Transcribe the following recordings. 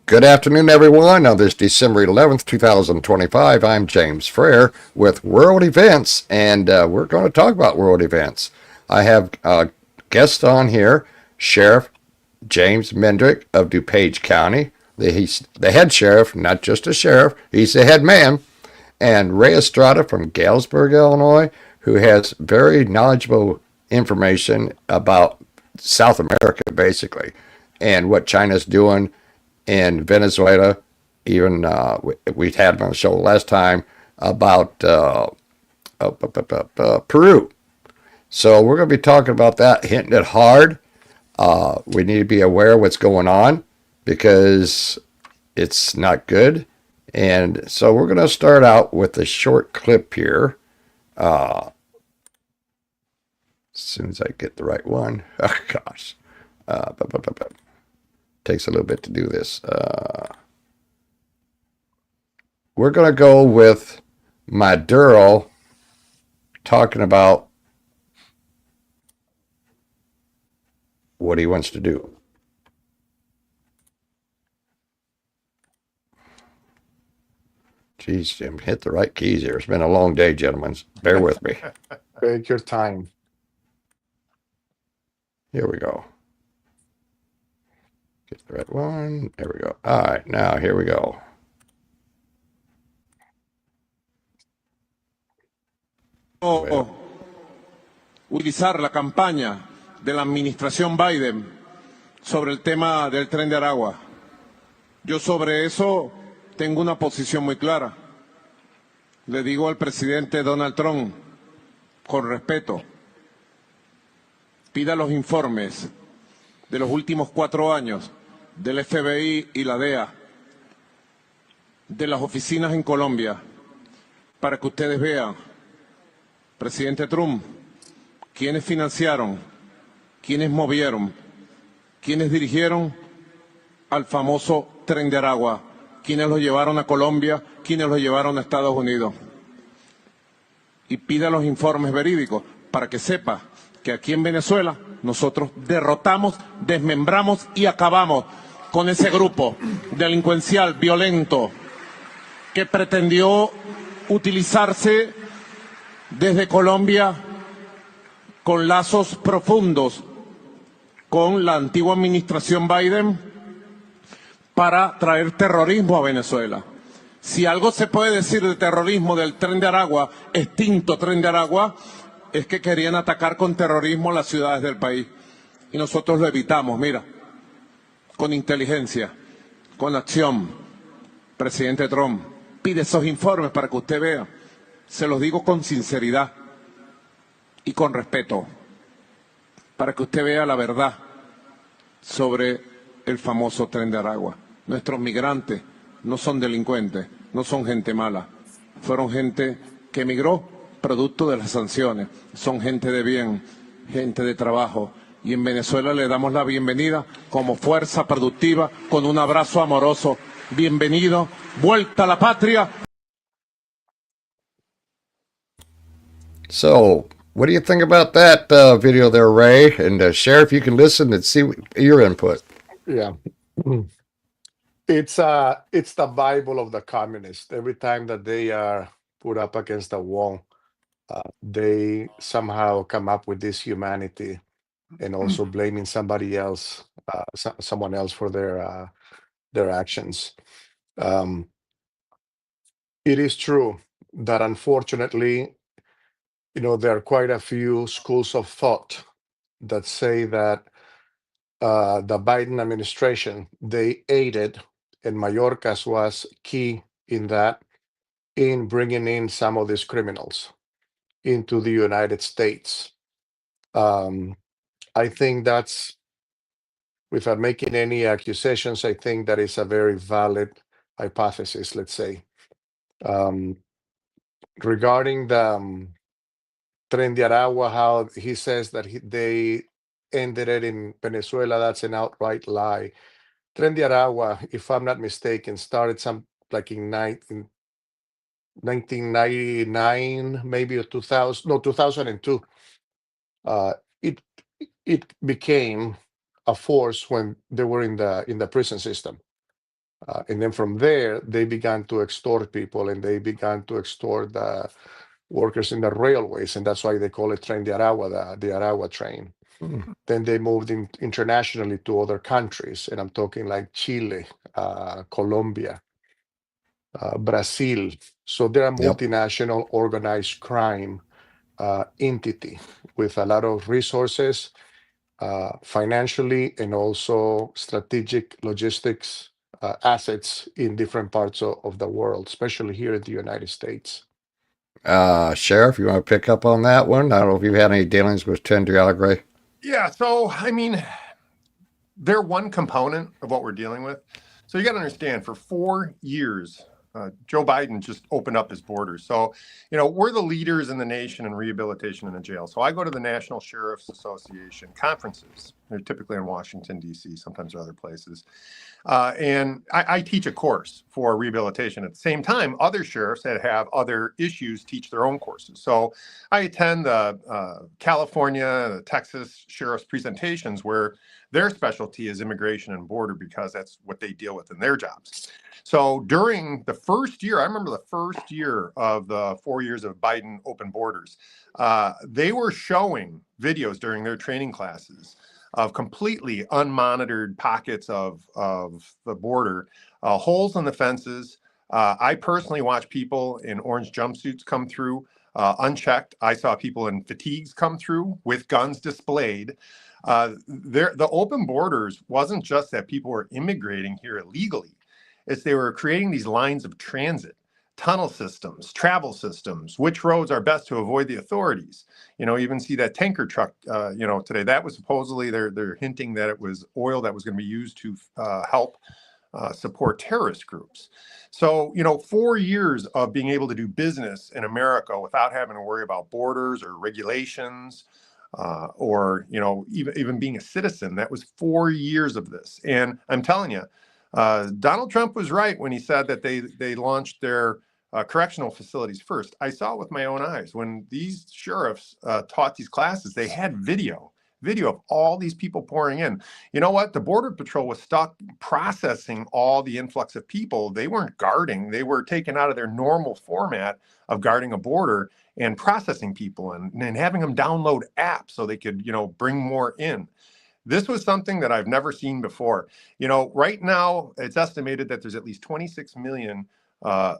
Good afternoon, everyone. On this December 11th, 2025, I'm James Frere with World Events, and we're going to talk about world events. I have guests on here, Sheriff James Mendrick of DuPage County. He's the head sheriff, not just a sheriff, he's the head man. And Ray Estrada from Galesburg, Illinois, who has very knowledgeable information about South America, basically, and what China's doing in Venezuela. Even we had him on the show last time about Peru. So we're going to be talking about that, hitting it hard. We need to be aware of what's going on because it's not good. And so we're going to start out with a short clip here. As soon as I get the right one. Oh, gosh. Takes a little bit to do this. We're going to go with Maduro talking about what he wants to do. Geez, Jim, hit the right keys here. It's been a long day, gentlemen. Bear with me. Take your time. Here we go. Get the right one. There we go. All right, now here we go. Well, Utilizar la campaña de la administración Biden sobre el tema del tren de Aragua. Yo sobre eso tengo una posición muy clara. Le digo al presidente Donald Trump, con respeto, pida los informes de los últimos 4 años del FBI y la DEA, de las oficinas en Colombia, para que ustedes vean, presidente Trump, quiénes financiaron, quiénes movieron, quiénes dirigieron al famoso tren de Aragua, quiénes lo llevaron a Colombia, quiénes lo llevaron a Estados Unidos. Y pida los informes verídicos para que sepa que aquí en Venezuela nosotros derrotamos, desmembramos y acabamos con ese grupo delincuencial, violento, que pretendió utilizarse desde Colombia con lazos profundos con la antigua administración Biden para traer terrorismo a Venezuela. Si algo se puede decir de terrorismo del tren de Aragua, extinto tren de Aragua, es que querían atacar con terrorismo las ciudades del país. Y nosotros lo evitamos, mira, con inteligencia, con acción. Presidente Trump, pide esos informes para que usted vea. Se los digo con sinceridad y con respeto, para que usted vea la verdad sobre el famoso tren de Aragua. Nuestros migrantes no son delincuentes, no son gente mala. Fueron gente que emigró producto de las sanciones. Son gente de bien, gente de trabajo. Y en Venezuela le damos la bienvenida como fuerza productiva, con un abrazo amoroso. Bienvenido, vuelta a la patria. so what do you think about that video there, Ray? And Sheriff, you can listen and see your input. Yeah. It's the Bible of the communists. Every time that they are put up against the wall, they somehow come up with this humanity and also blaming somebody else, someone else for their actions. Um, it is true that unfortunately, there are quite a few schools of thought that say that the Biden administration, they aided, and Mayorkas was key in that, in bringing in some of these criminals into the United States. I think that's, without making any accusations, I think that is a very valid hypothesis, let's say. Um, regarding the Tren de Aragua, how he says that they ended it in Venezuela, that's an outright lie. Tren de Aragua, if I'm not mistaken, started some like in 1999, maybe, or 2000, no, 2002. Uh, it it became a force when they were in the prison system. And then from there, they began to extort people, and they began to extort the workers in the railways, and that's why they call it Tren de Aragua, the Aragua train. Then they moved internationally to other countries, and I'm talking like Chile, Colombia, Brazil. So they're a Yep. multinational organized crime entity with a lot of resources, financially, and also strategic logistics assets in different parts of the world, especially here in the United States. Sheriff, you want to pick up on that one? I don't know if you've had any dealings with Tren de Aragua. Yeah, so I mean, they're one component of what we're dealing with. So you got to understand, for 4 years, Joe Biden just opened up his borders. So, we're the leaders in the nation in rehabilitation in the jail. So I go to the National Sheriff's Association conferences. They're typically in Washington, D.C., sometimes other places. And I teach a course for rehabilitation. At the same time, other sheriffs that have other issues teach their own courses. So I attend the California, the Texas sheriff's presentations where their specialty is immigration and border because that's what they deal with in their jobs. So during the first year, I remember the first year of the 4 years of Biden open borders, they were showing videos during their training classes of completely unmonitored pockets of the border, holes in the fences. I personally watched people in orange jumpsuits come through unchecked. I saw people in fatigues come through with guns displayed. The open borders wasn't just that people were immigrating here illegally. It's they were creating these lines of transit, tunnel systems, travel systems, which roads are best to avoid the authorities. You even see that tanker truck, today. That was supposedly, they're hinting that it was oil that was going to be used to help support terrorist groups. So, 4 years of being able to do business in America without having to worry about borders or regulations, or even being a citizen. That was 4 years of this. And I'm telling you, Donald Trump was right when he said that they launched their correctional facilities first. I saw it with my own eyes. When these sheriffs taught these classes, they had video of all these people pouring in. You know what? The Border Patrol was stuck processing all the influx of people. They weren't guarding. They were taken out of their normal format of guarding a border and processing people and having them download apps so they could, bring more in. This was something that I've never seen before. Right now, it's estimated that there's at least 26 million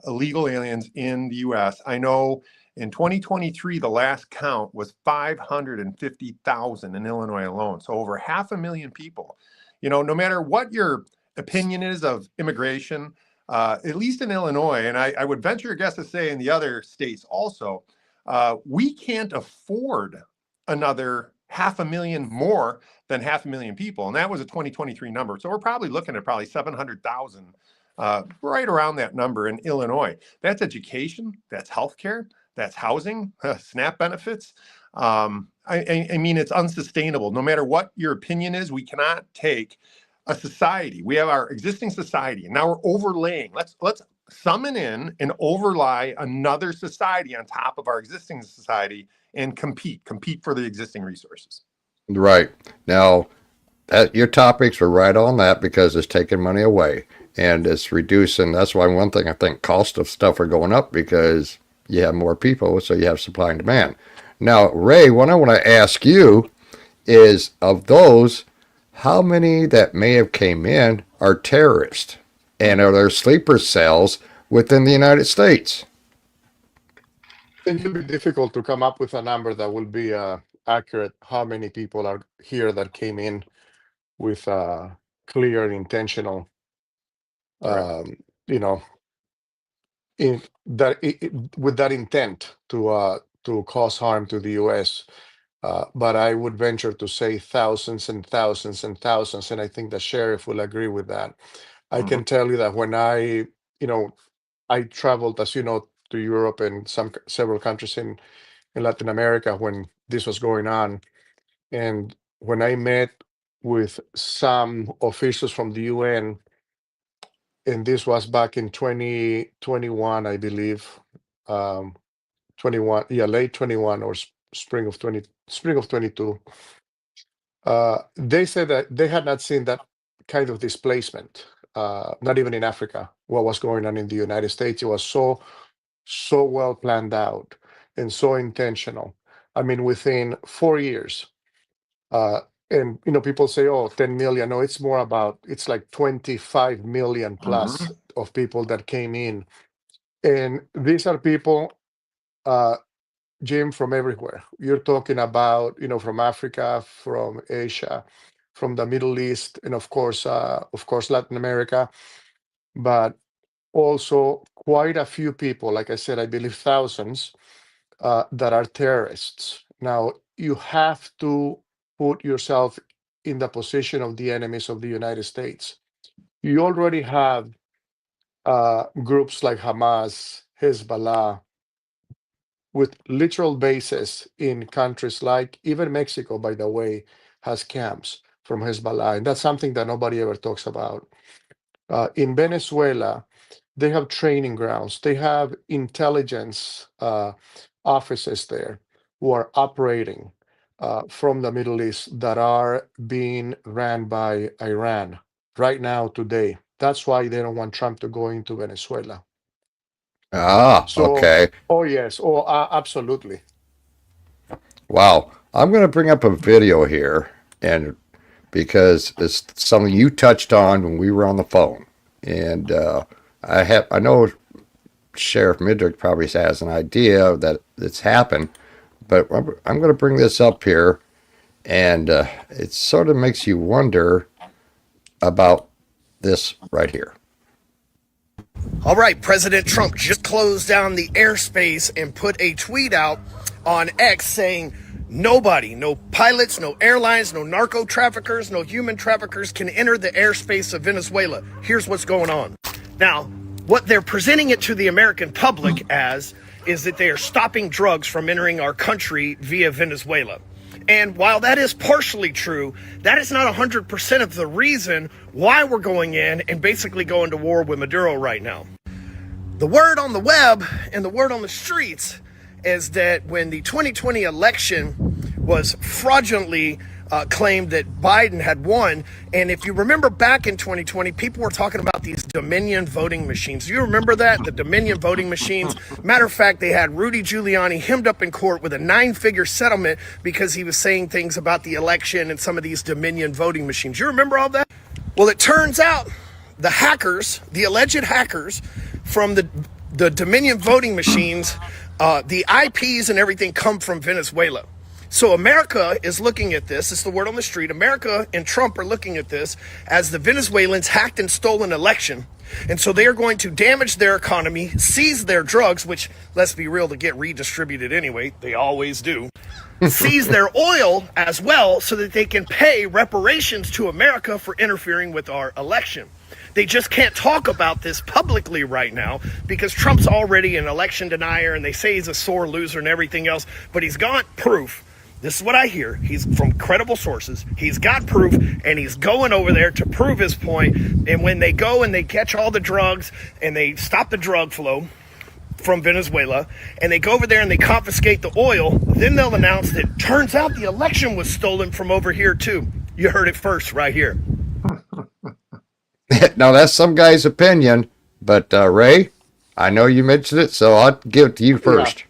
illegal aliens in the U.S. I know in 2023, the last count was 550,000 in Illinois alone. So over 500,000 people. No matter what your opinion is of immigration, at least in Illinois, and I would venture a guess to say in the other states also, we can't afford another 500,000 more than 500,000 people. And that was a 2023 number. So we're probably looking at probably 700,000, right around that number in Illinois. That's education, that's healthcare, that's housing, SNAP benefits. I mean, it's unsustainable. No matter what your opinion is, we cannot take a society. We have our existing society, and now we're overlaying. Let's summon in and overlay another society on top of our existing society and compete for the existing resources. Right. Now, your topics are right on that because it's taking money away and it's reducing. That's why one thing I think cost of stuff are going up because you have more people, so you have supply and demand. Now, Ray, what I want to ask you is of those, how many that may have came in are terrorists? And are there sleeper cells within the United States? I think it'll be difficult to come up with a number that will be accurate. How many people are here that came in with clear and intentional, Right. you know, with that intent to cause harm to the U.S. But I would venture to say thousands and thousands and thousands, and I think the sheriff will agree with that. I can tell you that when I traveled, as you know, to Europe and several countries in Latin America when this was going on, and when I met with some officials from the UN, and this was back in 2021, I believe, 21, yeah, late 21 or spring of 22. They said that they had not seen that kind of displacement not even in Africa, what was going on in the United States. It was so well planned out and so intentional. I mean, within 4 years, uh, and people say, "Oh, 10 million." No, it's more about, it's like 25 million plus of people that came in, and these are people, Jim, from everywhere. You're talking about, from Africa, from Asia, from the Middle East, and of course, Latin America, but also quite a few people. Like I said, I believe thousands that are terrorists. Now, you have to put yourself in the position of the enemies of the United States. You already have groups like Hamas, Hezbollah, with literal bases in countries like even Mexico, by the way, has camps from Hezbollah. And that's something that nobody ever talks about. In Venezuela, they have training grounds, they have intelligence offices there who are operating from the Middle East that are being ran by Iran right now, today. That's why they don't want Trump to go into Venezuela. Ah, So, okay. oh, yes. Oh, absolutely. Wow. I'm going to bring up a video here, and because it's something you touched on when we were on the phone, and I know Sheriff Mendrick probably has an idea that it's happened, but I'm going to bring this up here, and it sort of makes you wonder about this right here. All right, President Trump just closed down the airspace and put a tweet out on X saying nobody, no pilots, no airlines, no narco traffickers, no human traffickers can enter the airspace of Venezuela. Here's what's going on. Now, what they're presenting it to the American public as is that they are stopping drugs from entering our country via Venezuela. And while that is partially true, that is not 100% of the reason why we're going in and basically going to war with Maduro right now. The word on the web and the word on the streets is that when the 2020 election was fraudulently claimed that Biden had won, and if you remember back in 2020, people were talking about these Dominion voting machines. Do you remember that? The Dominion voting machines? Matter of fact, they had Rudy Giuliani hemmed up in court with a 9-figure settlement because he was saying things about the election and some of these Dominion voting machines. You remember all that? Well, it turns out the hackers, the alleged hackers from the Dominion voting machines, the IPs and everything come from Venezuela. So America is looking at this, it's the word on the street, America and Trump are looking at this as the Venezuelans hacked and stole an election. And so they are going to damage their economy, seize their drugs, which, let's be real, to get redistributed anyway, they always do, seize their oil as well so that they can pay reparations to America for interfering with our election. They just can't talk about this publicly right now because Trump's already an election denier and they say he's a sore loser and everything else, but he's got proof. This is what I hear. He's from credible sources. He's got proof, and he's going over there to prove his point. And when they go and they catch all the drugs and they stop the drug flow from Venezuela, and they go over there and they confiscate the oil, then they'll announce that turns out the election was stolen from over here too. You heard it first right here. Now, that's some guy's opinion, but Ray, I know you mentioned it, so I'll give it to you first.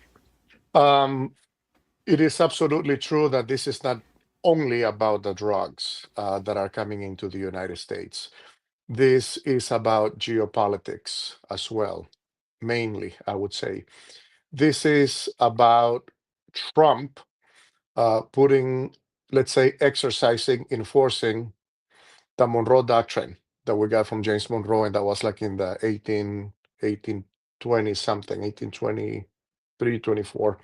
Yeah. It is absolutely true that this is not only about the drugs that are coming into the United States. This is about geopolitics as well, mainly, I would say. This is about Trump putting, let's say, exercising, enforcing the Monroe Doctrine that we got from James Monroe, and that was like in the 1820 something, 1823, 24.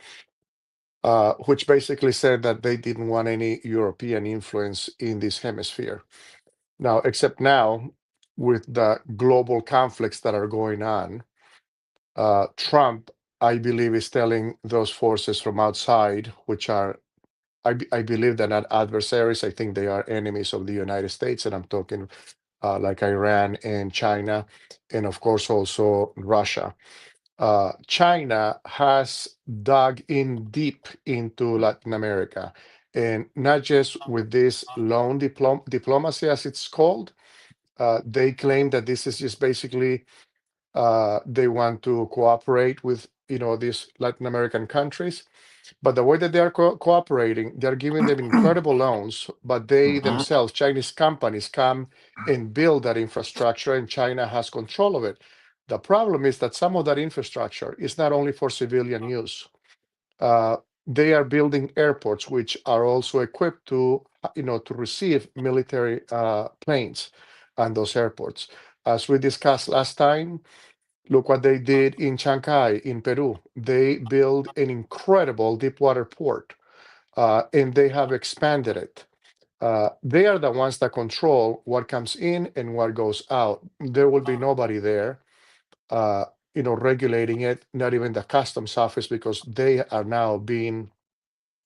Which basically said that they didn't want any European influence in this hemisphere. Now, except now, with the global conflicts that are going on, Trump, I believe, is telling those forces from outside, which are, I believe they're not adversaries. I think they are enemies of the United States. And I'm talking like Iran and China, and of course also Russia. China has dug in deep into Latin America, and not just with this loan diplomacy, as it's called, They claim that this is just basically they want to cooperate with these Latin American countries. But the way that they are cooperating, they're giving them incredible loans, but they Mhm. themselves, Chinese companies, come and build that infrastructure, and China has control of it. The problem is that some of that infrastructure is not only for civilian use. Uh, they are building airports which are also equipped to, to receive military planes on those airports. As we discussed last time, look what they did in Shanghai, in Peru. They built an incredible deep water port, and they have expanded it. They are the ones that control what comes in and what goes out. There will be nobody there, uh, regulating it, not even the customs office, because they are now being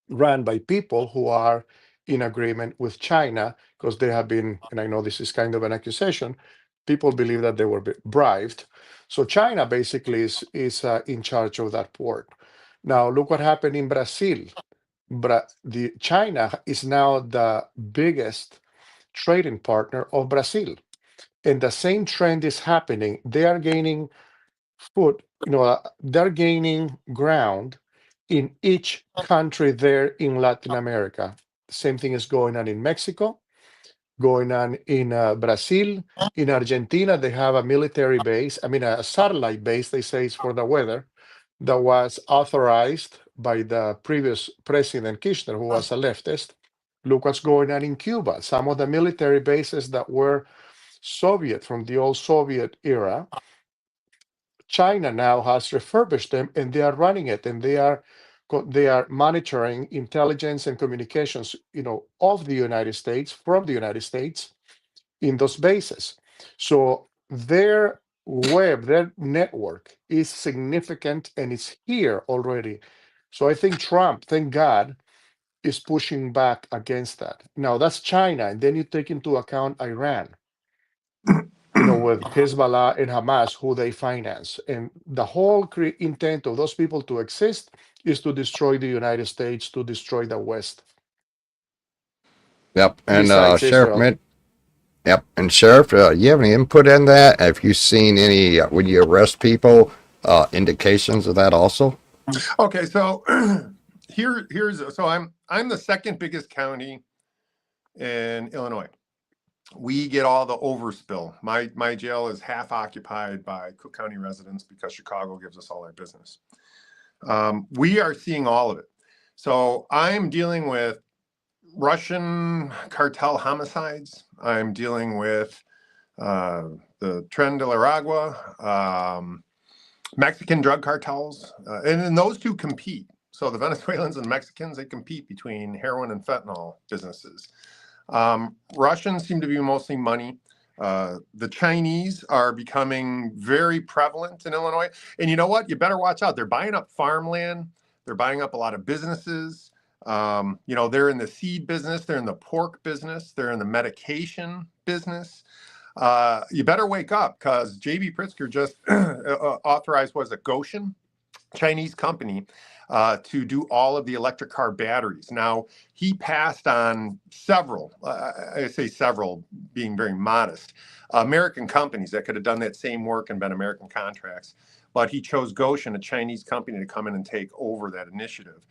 run by people who are in agreement with China, because they have been, and I know this is kind of an accusation, people believe that they were bribed. So China basically is in charge of that port. Now look what happened in Brazil. China is now the biggest trading partner of Brazil, and the same trend is happening. They are gaining they're gaining ground in each country there in Latin America. The same thing is going on in Mexico, going on in Brazil. In Argentina, they have a military base, I mean, a satellite base, they say it's for the weather, that was authorized by the previous president, Kirchner, who was a leftist. Look what's going on in Cuba. Some of the military bases that were Soviet, from the old Soviet era, China now has refurbished them, and they are running it, and they are monitoring intelligence and communications, of the United States, from the United States, in those bases. So their their network is significant, and it's here already. So I think Trump, thank God, is pushing back against that. Now that's China, and then you take into account Iran, with Hezbollah and Hamas, who they finance. And the whole intent of those people to exist is to destroy the United States, to destroy the West, Yep. And besides Sheriff Israel. Mint. Yep. And Sheriff, you have any input in that? Have you seen any when you arrest people, indications of that also? Okay, so here's so I'm the second biggest county in Illinois. We get all the overspill. My jail is half occupied by Cook County residents because Chicago gives us all our business. We are seeing all of it. So I'm dealing with Russian cartel homicides. I'm dealing with the Tren de la Agua, Mexican drug cartels, and then those two compete. So the Venezuelans and Mexicans, they compete between heroin and fentanyl businesses. Russians seem to be mostly money. The Chinese are becoming very prevalent in Illinois. And you know what? You better watch out. They're buying up farmland. They're buying up a lot of businesses. They're in the seed business. They're in the pork business. They're in the medication business. You better wake up, because J.B. Pritzker just authorized, was it Goshen, Chinese company, to do all of the electric car batteries. Now, he passed on several, I say several being very modest, American companies that could have done that same work and been American contracts. But he chose Goshen, a Chinese company, to come in and take over that initiative.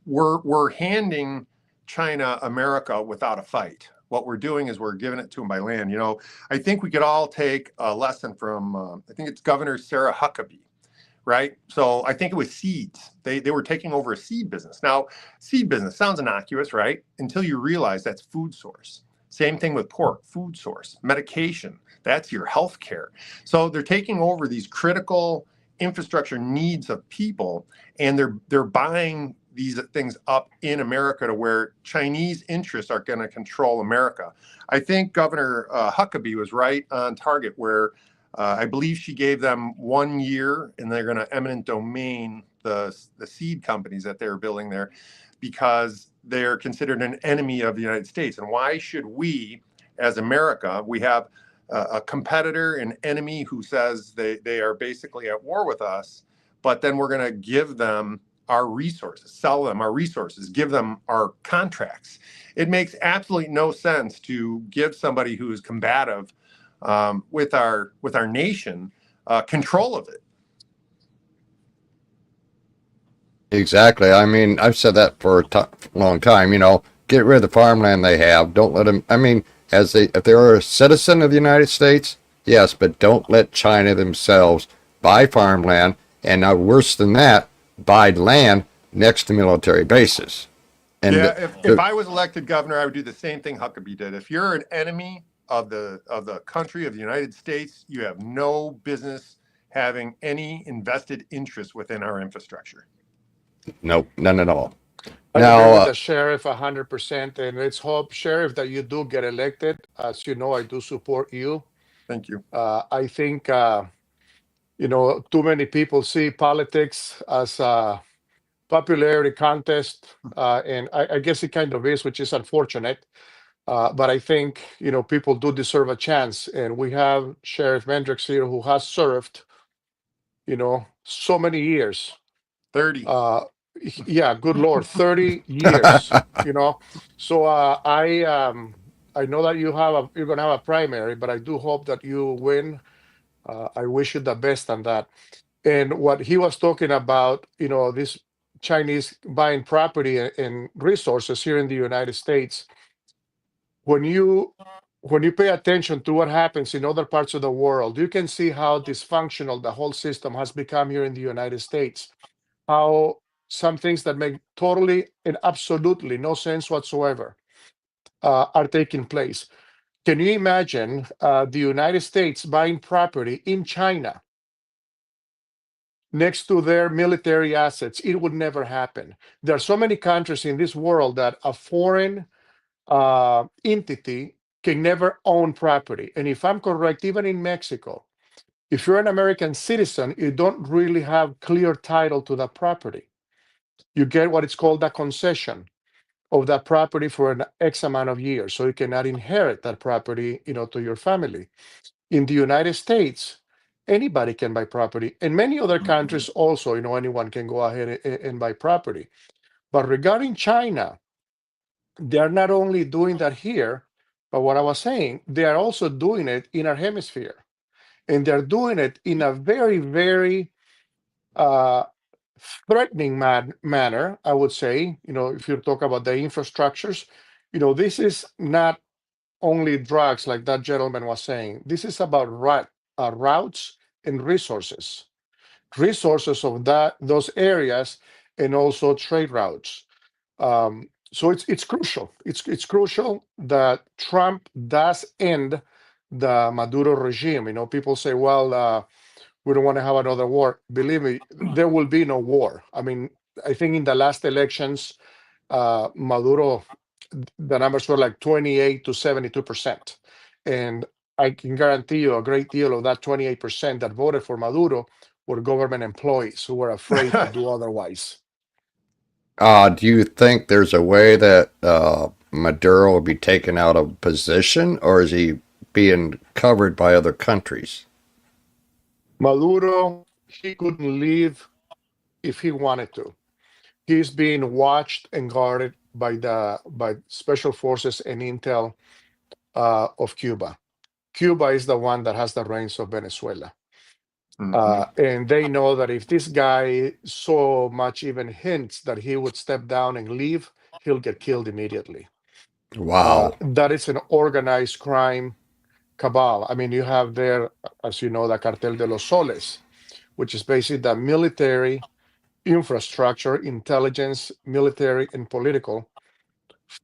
We're handing China America without a fight. What we're doing is we're giving it to them by land. I think we could all take a lesson from, I think it's Governor Sarah Huckabee, right? So I think it was seeds. They were taking over a seed business. Now, seed business sounds innocuous, right? Until you realize that's food source. Same thing with pork, food source, medication, that's your health care. So they're taking over these critical infrastructure needs of people, and they're buying these things up in America to where Chinese interests are going to control America. I think Governor Huckabee was right on target, where I believe she gave them 1 year, and they're going to eminent domain the seed companies that they're building there, because they're considered an enemy of the United States. And why should we, as America, we have a competitor, an enemy who says they are basically at war with us, but then we're going to give them our resources, sell them our resources, give them our contracts. It makes absolutely no sense to give somebody who is combative with our nation control of it. Exactly. I mean, I've said that for a long time. Get rid of the farmland they have. Don't let them. I mean, if they're a citizen of the United States, yes, but don't let China themselves buy farmland, and now worse than that, buy land next to military bases. And Yeah, if I was elected governor, I would do the same thing Huckabee did. If you're an enemy of the country of the United States, you have no business having any invested interest within our infrastructure. nope, none at all. I Now, agree with the sheriff 100%, and let's hope, sheriff, that you do get elected. As you know, I do support you. Thank you. I think too many people see politics as a popularity contest, and I guess it kind of is, which is unfortunate. But I think people do deserve a chance, and we have Sheriff Mendrick here who has served so many years. 30. Yeah, good Lord, 30 years. So I know that you're gonna have a primary, but I do hope that you win. I wish you the best on that. And what he was talking about, this Chinese buying property and resources here in the United States. When you pay attention to what happens in other parts of the world, you can see how dysfunctional the whole system has become here in the United States. How some things that make totally and absolutely no sense whatsoever are taking place. Can you imagine the United States buying property in China next to their military assets? It would never happen. There are so many countries in this world that a foreign entity can never own property. And if I'm correct, even in Mexico, if you're an American citizen, you don't really have clear title to that property. You get what is called a concession of that property for an X amount of years. So you cannot inherit that property, to your family. In the United States, anybody can buy property. In many other countries also, anyone can go ahead and buy property. But regarding China, they're not only doing that here, but what I was saying, they are also doing it in our hemisphere. And they're doing it in a very, very threatening manner, I would say. If you talk about the infrastructures, this is not only drugs like that gentleman was saying. This is about routes and resources of those areas, and also trade routes. So it's crucial. It's crucial that Trump does end the Maduro regime. People say, well, we don't want to have another war. Believe me, there will be no war. I mean, I think in the last elections, Maduro, the numbers were like 28 to 72%. And I can guarantee you a great deal of that 28% that voted for Maduro were government employees who were afraid to do otherwise. do you think there's a way that Maduro will be taken out of position, or is he being covered by other countries? Maduro, he couldn't leave if he wanted to. He's being watched and guarded by special forces and intel of Cuba. Cuba is the one that has the reins of Venezuela. And they know that if this guy so much even hints that he would step down and leave, he'll get killed immediately. Wow. That is an organized crime cabal. I mean, you have there, as you know, the Cartel de los Soles, which is basically the military infrastructure, intelligence, military, and political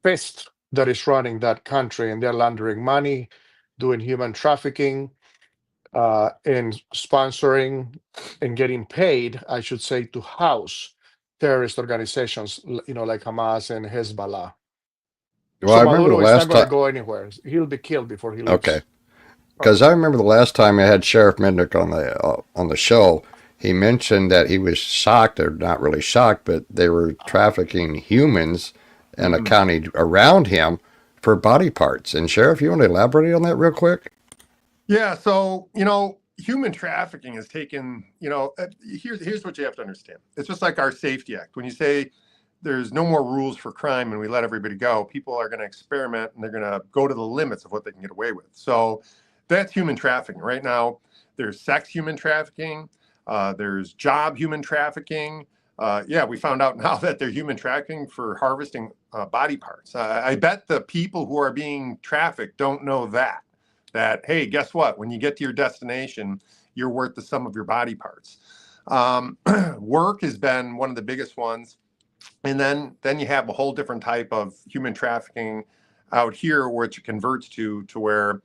fist that is running that country, and they're laundering money, doing human trafficking, and sponsoring and getting paid, I should say, to house terrorist organizations, like Hamas and Hezbollah. Well, So I remember the Maduro is not last going to time. go anywhere. He'll be killed before he leaves. Okay, because I remember the last time I had Sheriff Mendrick on the show. He mentioned that he was shocked, or not really shocked, but they were trafficking humans in a county around him for body parts. And Sheriff, you want to elaborate on that real quick? Yeah, so human trafficking has taken, here's what you have to understand. It's just like our Safety Act. When you say there's no more rules for crime and we let everybody go, people are going to experiment and they're going to go to the limits of what they can get away with. So that's human trafficking. Right now, there's sex human trafficking. There's job human trafficking. We found out now that they're human trafficking for harvesting body parts. I bet the people who are being trafficked don't know that, hey, guess what? When you get to your destination, you're worth the sum of your body parts. Work has been one of the biggest ones. And then you have a whole different type of human trafficking out here, which it converts to where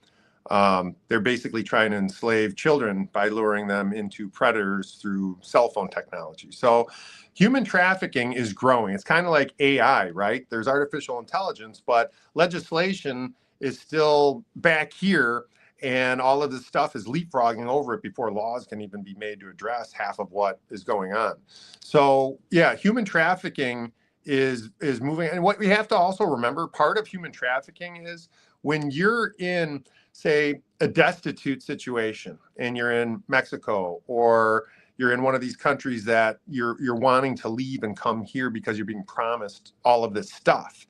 they're basically trying to enslave children by luring them into predators through cell phone technology. So human trafficking is growing. It's kind of like AI, right? There's artificial intelligence, but legislation is still back here, and all of this stuff is leapfrogging over it before laws can even be made to address half of what is going on. So yeah, human trafficking is moving. And what we have to also remember, part of human trafficking is when you're in, say, a destitute situation and you're in Mexico, or you're in one of these countries that you're wanting to leave and come here because you're being promised all of this stuff.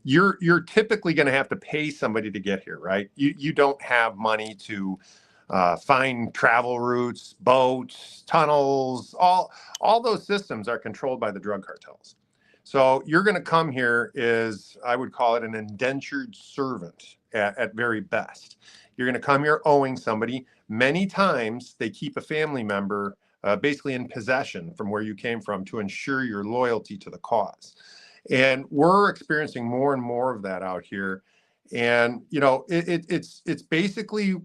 You're typically going to have to pay somebody to get here, right? You don't have money to find travel routes, boats, tunnels. All those systems are controlled by the drug cartels. So you're going to come here is, I would call it, an indentured servant at very best. You're going to come here owing somebody. Many times they keep a family member basically in possession from where you came from to ensure your loyalty to the cause. And we're experiencing more and more of that out here. And, it's basically,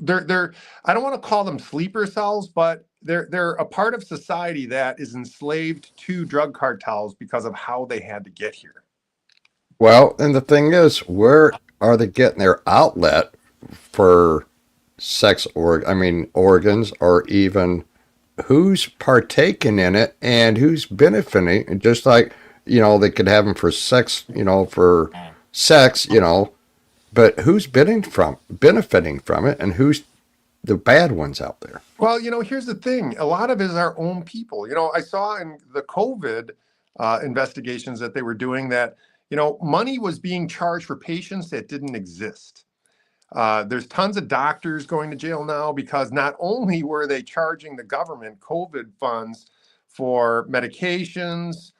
they're I don't want to call them sleeper cells, but they're a part of society that is enslaved to drug cartels because of how they had to get here. Well, and the thing is, where are they getting their outlet for organs, or even who's partaking in it and who's benefiting? Just like, they could have them for sex, but who's benefiting from it, and who's the bad ones out there? Well, here's the thing. A lot of it is our own people. I saw in the COVID investigations that they were doing that, money was being charged for patients that didn't exist. There's tons of doctors going to jail now because not only were they charging the government COVID funds for medications,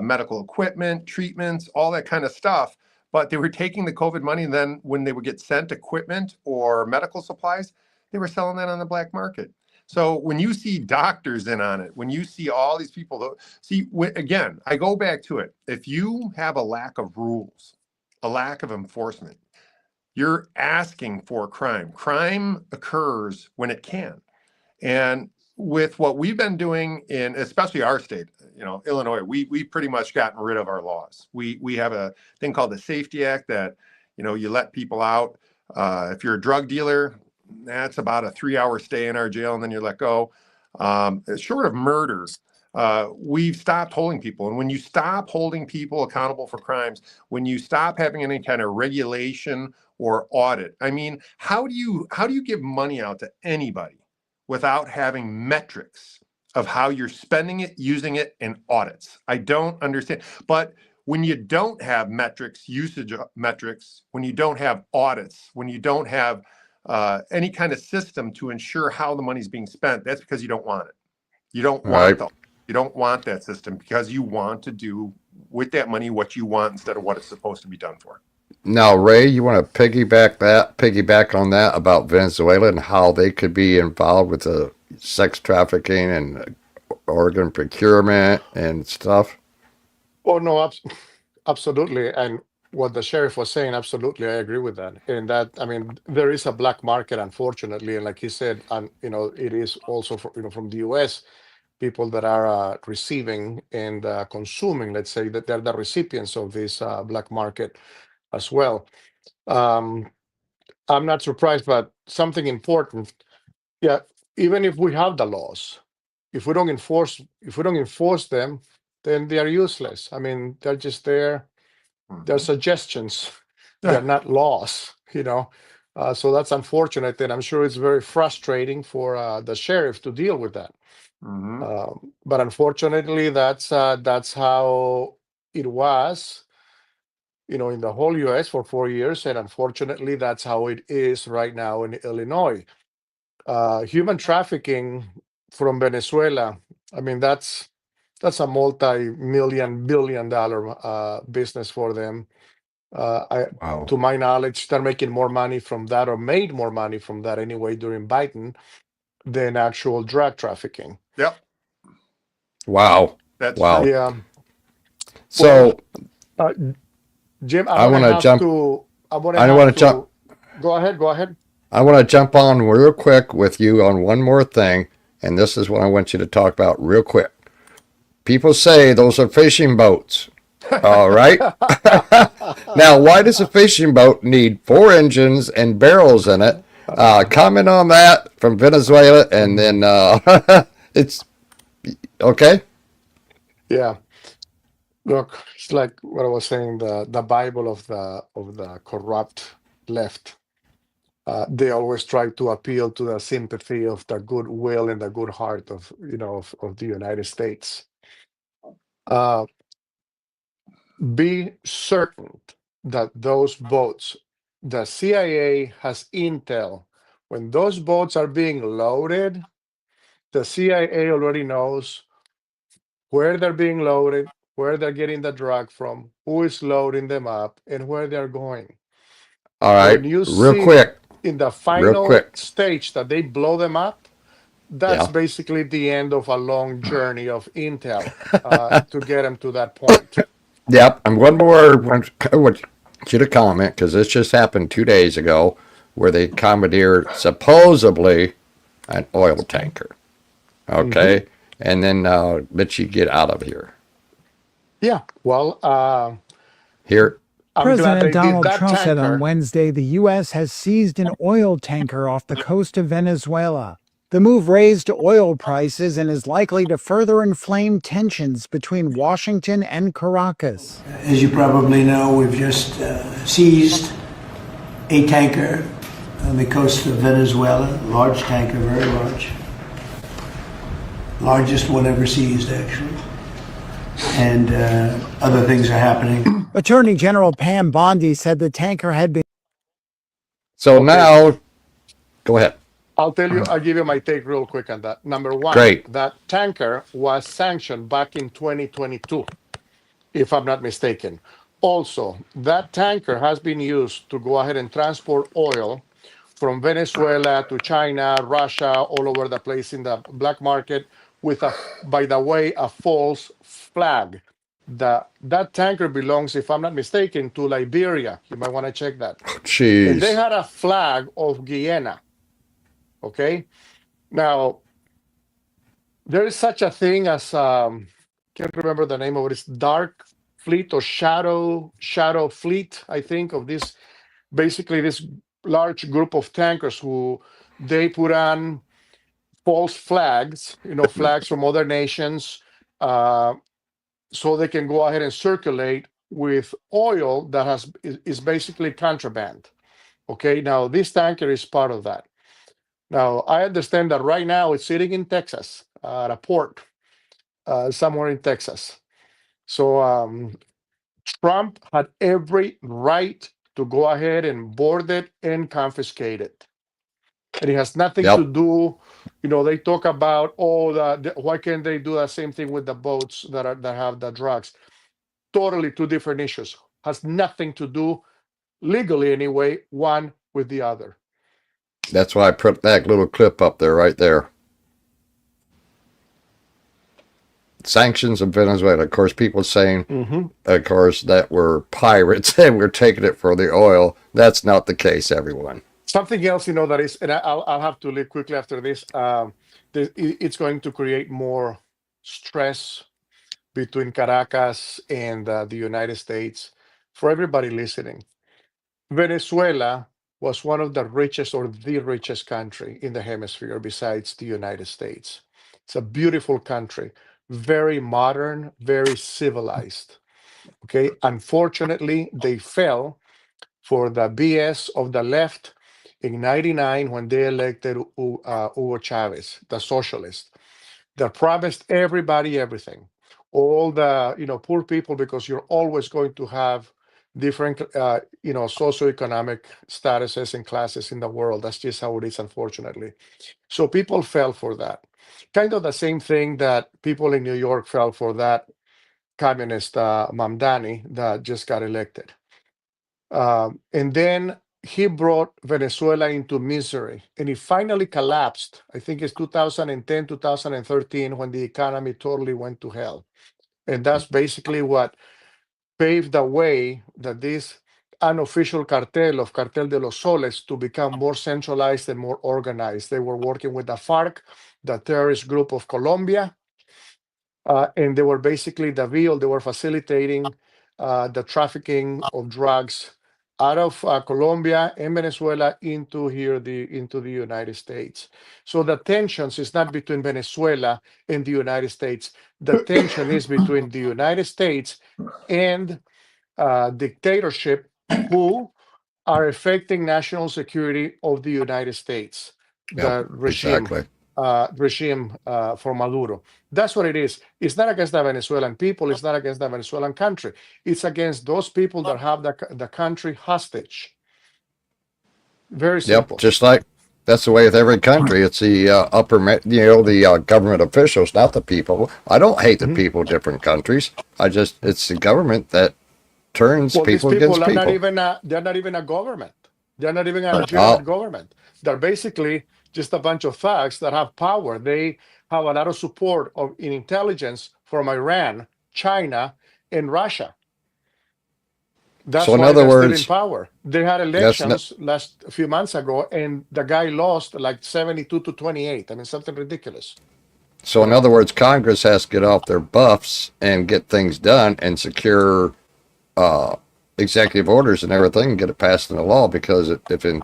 medical equipment, treatments, all that kind of stuff, but they were taking the COVID money, and then when they would get sent equipment or medical supplies, they were selling that on the black market. So when you see doctors in on it, when you see all these people, again, I go back to it. If you have a lack of rules, a lack of enforcement, you're asking for crime. Crime occurs when it can. And with what we've been doing in, especially our state, Illinois, we pretty much gotten rid of our laws. We have a thing called the Safety Act that, you let people out. If you're a drug dealer, that's about a 3-hour stay in our jail, and then you're let go. Short of murders, we've stopped holding people. And when you stop holding people accountable for crimes, when you stop having any kind of regulation or audit, how do you give money out to anybody without having metrics of how you're spending it, using it, and audits? I don't understand. But when you don't have metrics, usage metrics, when you don't have audits, when you don't have any kind of system to ensure how the money's being spent, that's because you don't want it. You don't want you don't want that system because you want to do with that money what you want instead of what it's supposed to be done for. Now, Ray, you want to piggyback on that about Venezuela and how they could be involved with the sex trafficking and organ procurement and stuff? Oh, no, absolutely. And what the sheriff was saying, absolutely, I agree with that. And that, there is a black market, unfortunately, and like he said, it is also from the U.S. people that are receiving and consuming. Let's say that they're the recipients of this black market as well. I'm not surprised, but something important. Yeah, even if we have the laws, if we don't enforce them, then they are useless. They're just there. They're suggestions. They're not laws. So that's unfortunate, and I'm sure it's very frustrating for the sheriff to deal with that. But unfortunately, that's how it was, in the whole U.S. for 4 years, and unfortunately, that's how it is right now in Illinois. Human trafficking from Venezuela. I mean, that's a multi-million, billion-dollar business for them. Wow. To my knowledge, they're making more money from that, or made more money from that anyway during Biden, than actual drug trafficking. Yep, Wow. that's Wow. true. Yeah. So Uh, Jim, I want to jump. I'm gonna I have want to to jump. go ahead. Go ahead. I want to jump on real quick with you on one more thing, and this is what I want you to talk about real quick. People say those are fishing boats. All right. Now, why does a fishing boat need 4 engines and barrels in it? Comment on that from Venezuela, and then it's okay. Yeah. Look, it's like what I was saying, the Bible of the corrupt left. They always try to appeal to the sympathy of the goodwill and the good heart of of the United States. Uh, be certain that those boats, the CIA has intel. When those boats are being loaded, the CIA already knows where they're being loaded, where they're getting the drug from, who is loading them up, and where they're going. All When right. you Real see quick. in the Real final quick. stage that they blow them up, that's Yeah. basically the end of a long journey of intel to get them to that point. Yep. And one more. I want you to comment because this just happened 2 days ago, where they commandeered supposedly an oil tanker. Okay. And then let you get out of here. Yeah, well, Here. I'm glad President they did Donald that Trump said on tanker. Wednesday the U.S. has seized an oil tanker off the coast of Venezuela. The move raised oil prices and is likely to further inflame tensions between Washington and Caracas. As you probably know, we've just seized a tanker on the coast of Venezuela, large tanker, very large. Largest one ever seized, actually. And other things are happening. Attorney General Pam Bondi said the tanker had been. So Okay. now, go ahead. I'll give you my take real quick on that. Number one, Great. that tanker was sanctioned back in 2022, if I'm not mistaken. Also, that tanker has been used to go ahead and transport oil from Venezuela to China, Russia, all over the place in the black market with by the way, a false flag. That tanker belongs, if I'm not mistaken, to Liberia. You might want to check that. And they Jeez. had a flag of Guyana. Okay. Now, there is such a thing as can't remember the name of it. It's dark fleet or shadow fleet, I think, of this basically this large group of tankers who they put on false flags, flags from other nations, so they can go ahead and circulate with oil that is basically contraband. Okay, now this tanker is part of that. Now, I understand that right now it's sitting in Texas at a port somewhere in Texas. So Trump had every right to go ahead and board it and confiscate it. And it has nothing to Yep. do, they talk about, why can't they do the same thing with the boats that have the drugs? Totally two different issues. Has nothing to do, legally anyway, one with the other. That's why I put that little clip up there, right there. Sanctions of Venezuela. Of course, people saying, of course, that we're pirates and we're taking it for the oil. That's not the case, everyone. Something else, that is, and I'll have to leave quickly after this. It's going to create more stress between Caracas and the United States for everybody listening. Venezuela was one of the richest or the richest country in the hemisphere besides the United States. It's a beautiful country, very modern, very civilized. Okay, unfortunately, they fell for the BS of the left in 99 when they elected Hugo Chavez, the socialist, that promised everybody everything, all the poor people, because you're always going to have different socioeconomic statuses and classes in the world. That's just how it is, unfortunately. So people fell for that. Kind of the same thing that people in New York fell for that communist Mamdani that just got elected. And then he brought Venezuela into misery, and it finally collapsed. I think it's 2010, 2013, when the economy totally went to hell. And that's basically what paved the way that this unofficial cartel of Cartel de los Soles to become more centralized and more organized. They were working with the FARC, the terrorist group of Colombia, and they were basically the veil. They were facilitating the trafficking of drugs out of Colombia and Venezuela into the United States. So the tensions is not between Venezuela and the United States. The tension is between the United States and dictatorship who are affecting national security of the United States, the regime. Exactly. Regime for Maduro. That's what it is. It's not against the Venezuelan people. It's not against the Venezuelan country. It's against those people that have the country hostage. Very simple. Yep. Just like that's the way with every country. It's the the government officials, not the people. I don't hate the people of different countries. It's the government that turns Well, these people people against are people. they're not even a government. They're not even a legitimate government. They're basically just a bunch of thugs that have power. They have a lot of support in intelligence from Iran, China, and Russia. That's So in why other they're words, still in power. They had elections a few months ago, and the guy lost like 72 to 28. I mean, something ridiculous. So in other words, Congress has to get off their buffs and get things done and secure executive orders and everything and get it passed into law, because if it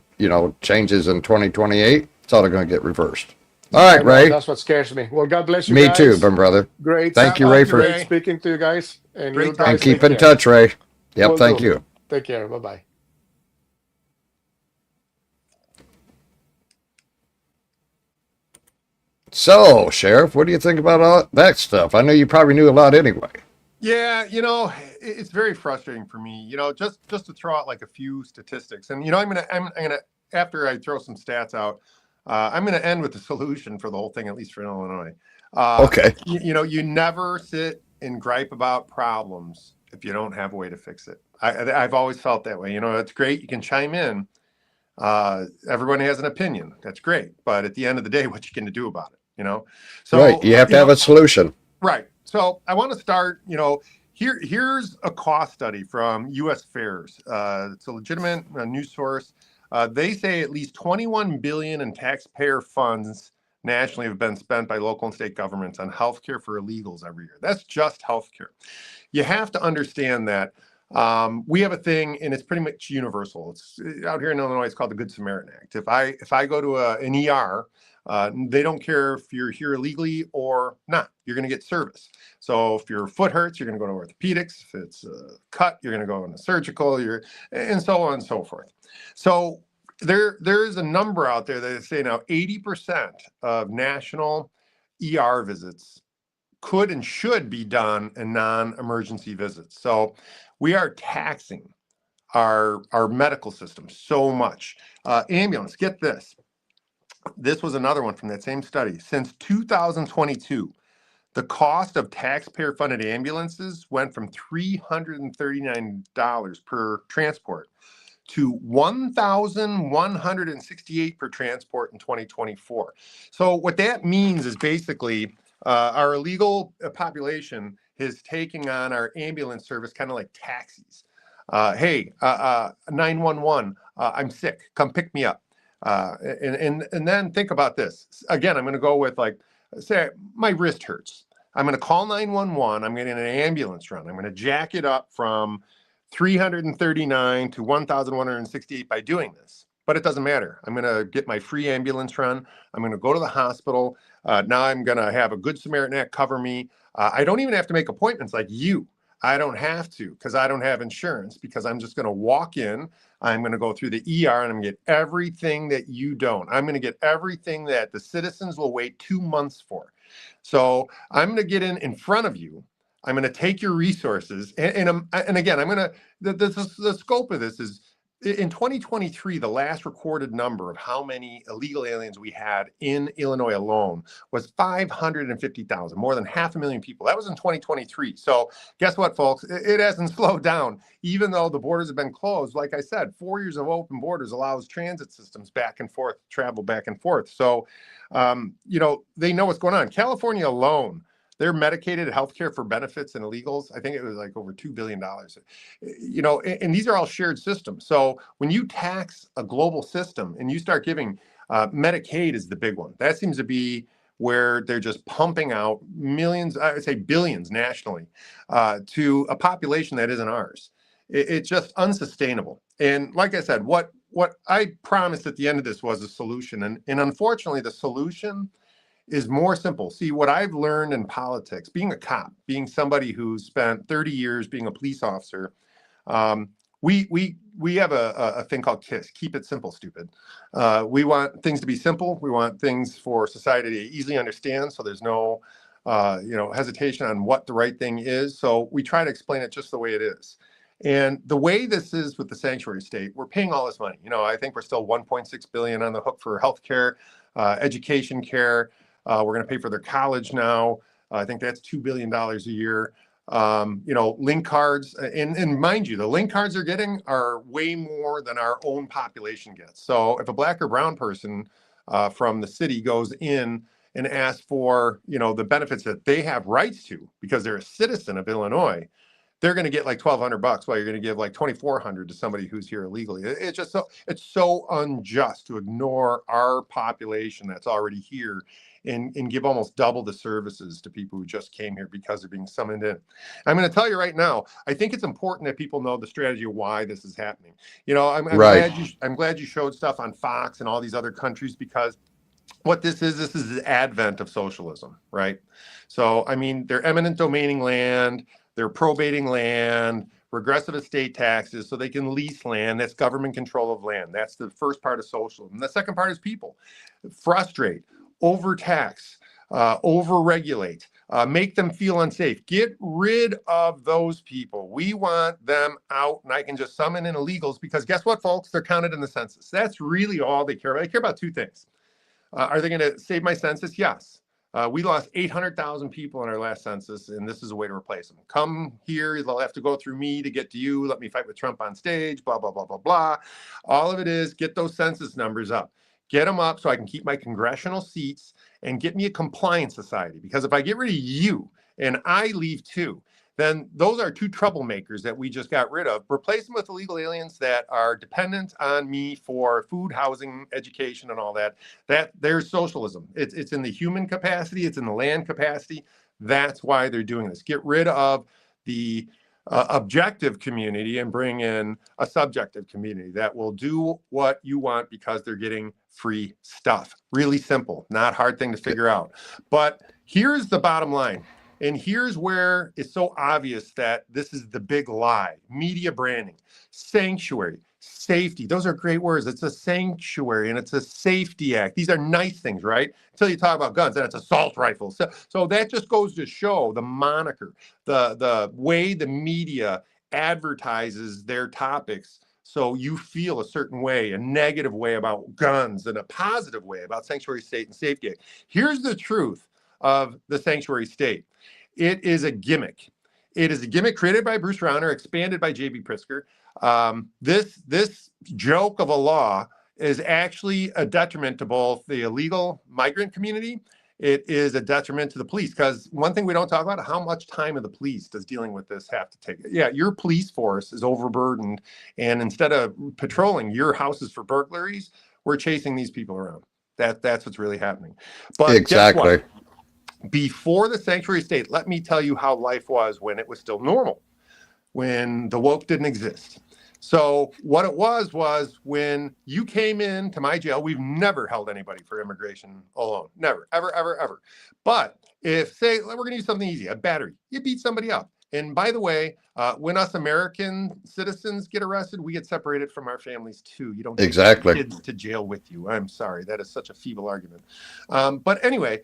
changes in 2028, it's all going to get reversed. All right, Ray. That's what scares me. Well, God bless you Me guys. too, my brother. Great. Thank you, Ray, for Great speaking to you guys. And Great you talking guys and keep take in care. touch, Ray. Yep, Will thank do. you. Take care. Bye-bye. So, Sheriff, what do you think about all that stuff? I know you probably knew a lot anyway. Yeah, it's very frustrating for me. Just to throw out like a few statistics, and I'm gonna after I throw some stats out, I'm gonna end with the solution for the whole thing, at least for Illinois. Okay. You never sit and gripe about problems if you don't have a way to fix it. I've always felt that way. It's great. You can chime in. Everyone has an opinion. That's great. But at the end of the day, what you can do about it, So Right. You have to have a solution. Right. So I want to start, here's a cost study from U.S. Fairs. It's a legitimate news source. They say at least $21 billion in taxpayer funds nationally have been spent by local and state governments on healthcare for illegals every year. That's just healthcare. You have to understand that we have a thing, and it's pretty much universal. It's out here in Illinois. It's called the Good Samaritan Act. If I go to an ER, they don't care if you're here illegally or not. You're going to get service. So if your foot hurts, you're going to go to orthopedics. If it's a cut, you're going to go into surgical. And so on and so forth. So there's a number out there that say now 80% of national ER visits could and should be done in non-emergency visits. So we are taxing our medical system so much. Ambulance, get this. This was another one from that same study. Since 2022, the cost of taxpayer-funded ambulances went from $339 per transport to $1,168 per transport in 2024. So what that means is basically our illegal population is taking on our ambulance service kind of like taxis. Hey, 911, I'm sick. Come pick me up. And then think about this. Again, I'm going to go with say my wrist hurts. I'm going to call 911. I'm getting an ambulance run. I'm going to jack it up from 339 to 1,168 by doing this. But it doesn't matter. I'm going to get my free ambulance run. I'm going to go to the hospital. Now I'm going to have a Good Samaritan Act cover me. I don't even have to make appointments like you. I don't have to, because I don't have insurance, because I'm just going to walk in. I'm going to go through the ER and I'm going to get everything that you don't. I'm going to get everything that the citizens will wait 2 months for. So I'm going to get in front of you. I'm going to take your resources. And again, I'm going to, the scope of this is in 2023, the last recorded number of how many illegal aliens we had in Illinois alone was 550,000, more than 500,000 people. That was in 2023. So guess what, folks? It hasn't slowed down, even though the borders have been closed. Like I said, 4 years of open borders allows transit systems back and forth, travel back and forth. So, they know what's going on. California alone, their medicated healthcare for benefits and illegals, I think it was like over $2 billion. And these are all shared systems. So when you tax a global system and you start giving, Medicaid is the big one. That seems to be where they're just pumping out millions, I would say billions nationally, to a population that isn't ours. It's just unsustainable. And like I said, what I promised at the end of this was a solution. And unfortunately, the solution is more simple. See, what I've learned in politics, being a cop, being somebody who's spent 30 years being a police officer, we have a thing called KISS, keep it simple, stupid. We want things to be simple. We want things for society to easily understand, so there's no hesitation on what the right thing is. So we try to explain it just the way it is. And the way this is with the sanctuary state, we're paying all this money. I think we're still 1.6 billion on the hook for healthcare, education care. We're going to pay for their college now. I think that's $2 billion a year. Link cards, and mind you, the link cards they're getting are way more than our own population gets. So if a black or brown person from the city goes in and asks for, the benefits that they have rights to because they're a citizen of Illinois, they're going to get like $1,200 while you're going to give like $2,400 to somebody who's here illegally. It's so unjust to ignore our population that's already here and give almost double the services to people who just came here because they're being summoned in. I'm going to tell you right now, I think it's important that people know the strategy of why this is happening. I'm glad you showed stuff on Fox and all these other countries, because what this is the advent of socialism, right? So, they're eminent domaining land, they're probating land, regressive estate taxes, so they can lease land. That's government control of land. That's the first part of socialism. The second part is people. Frustrate, overtax, overregulate, make them feel unsafe. Get rid of those people. We want them out, and I can just summon in illegals because guess what, folks? They're counted in the census. That's really all they care about. They care about two things. Are they going to save my census? Yes. We lost 800,000 people in our last census, and this is a way to replace them. Come here, they'll have to go through me to get to you. Let me fight with Trump on stage, blah, blah, blah, blah, blah. All of it is get those census numbers up. Get them up so I can keep my congressional seats and get me a compliance society. Because if I get rid of you and I leave too, then those are two troublemakers that we just got rid of. Replace them with illegal aliens that are dependent on me for food, housing, education, and all that. There's socialism. It's in the human capacity. It's in the land capacity. That's why they're doing this. Get rid of the objective community and bring in a subjective community that will do what you want because they're getting free stuff. Really simple, not hard thing to figure out. But here's the bottom line. And here's where it's so obvious that this is the big lie. Media branding, sanctuary, safety. Those are great words. It's a sanctuary and it's a safety act. These are nice things, right? Until you talk about guns, then it's assault rifles. So that just goes to show the moniker, the way the media advertises their topics. So you feel a certain way, a negative way about guns and a positive way about sanctuary state and safety act. Here's the truth of the sanctuary state. It is a gimmick. It is a gimmick created by Bruce Rauner, expanded by J.B. Pritzker. This joke of a law is actually a detriment to both the illegal migrant community. It is a detriment to the police, because one thing we don't talk about, how much time of the police does dealing with this have to take? Yeah, your police force is overburdened, and instead of patrolling your houses for burglaries, we're chasing these people around. That's what's really happening. But exactly. Guess what? Before the sanctuary state, let me tell you how life was when it was still normal, when the woke didn't exist. So what it was when you came into my jail, we've never held anybody for immigration alone. Never, ever, ever, ever. But if, say, we're going to use something easy, a battery, you beat somebody up. And by the way, when us American citizens get arrested, we get separated from our families too. You don't take Exactly. kids to jail with you. I'm sorry, that is such a feeble argument. But anyway,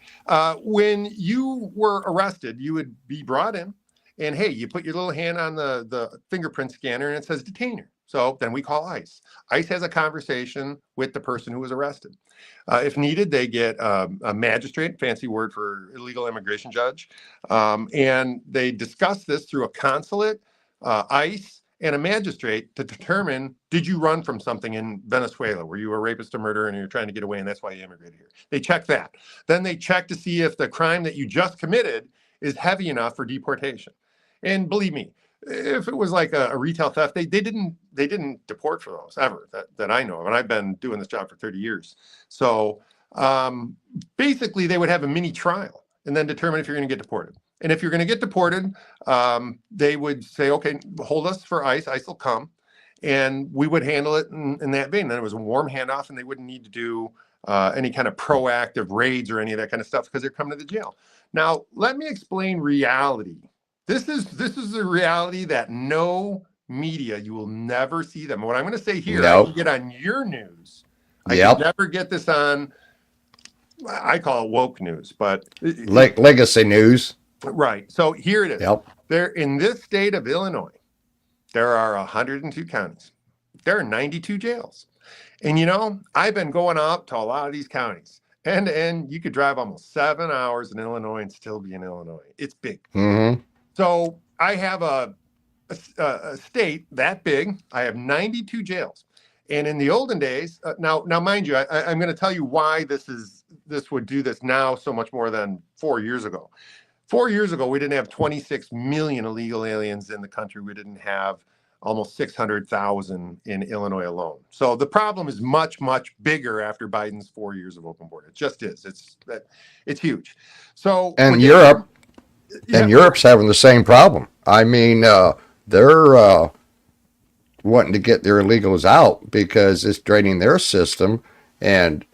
when you were arrested, you would be brought in, and hey, you put your little hand on the fingerprint scanner, and it says detainer. So then we call ICE. ICE has a conversation with the person who was arrested. If needed, they get a magistrate, fancy word for illegal immigration judge, and they discuss this through a consulate, ICE, and a magistrate to determine, did you run from something in Venezuela? Were you a rapist or murderer and you're trying to get away and that's why you immigrated here? They check that. Then they check to see if the crime that you just committed is heavy enough for deportation. And believe me, if it was like a retail theft, they didn't deport for those ever that I know of. And I've been doing this job for 30 years. So basically they would have a mini trial and then determine if you're going to get deported. And if you're going to get deported, they would say, okay, hold us for ICE. ICE will come, and we would handle it in that vein. Then it was a warm handoff, and they wouldn't need to do any kind of proactive raids or any of that kind of stuff because they're coming to the jail. Now, let me explain reality. This is the reality that no media, you will never see them. What I'm going to say here, I can get on your news. I can never get this on, I call it woke news, but legacy news. Right. So here it is. Yep. There in this state of Illinois, there are 102 counties. There are 92 jails. And you know, I've been going out to a lot of these counties. And you could drive almost 7 hours in Illinois and still be in Illinois. It's big. Mm-hmm. So I have a state that big. I have 92 jails. And in the olden days, now mind you, I'm going to tell you why this would do this now so much more than 4 years ago. 4 years ago, we didn't have 26 million illegal aliens in the country. We didn't have almost 600,000 in Illinois alone. So the problem is much, much bigger after Biden's 4 years of open border. It just is. It's huge. So and Europe's having the same problem. I mean, they're wanting to get their illegals out because it's draining their system. And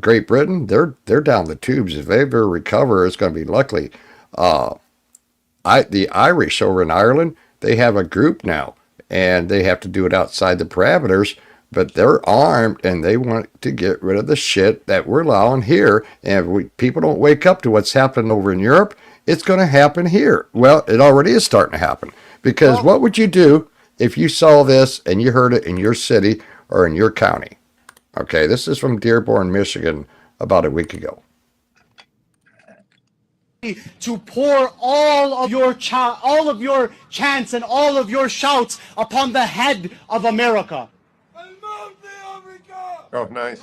Great Britain, they're down the tubes. If they ever recover, it's going to be lucky. The Irish over in Ireland, they have a group now, and they have to do it outside the parameters, but they're armed and they want to get rid of the shit that we're allowing here. And if people don't wake up to what's happening over in Europe, it's going to happen here. Well, it already is starting to happen, because what would you do if you saw this and you heard it in your city or in your county? Okay, this is from Dearborn, Michigan, about a week ago. To pour all of your chants and all of your shouts upon the head of America. Oh, nice.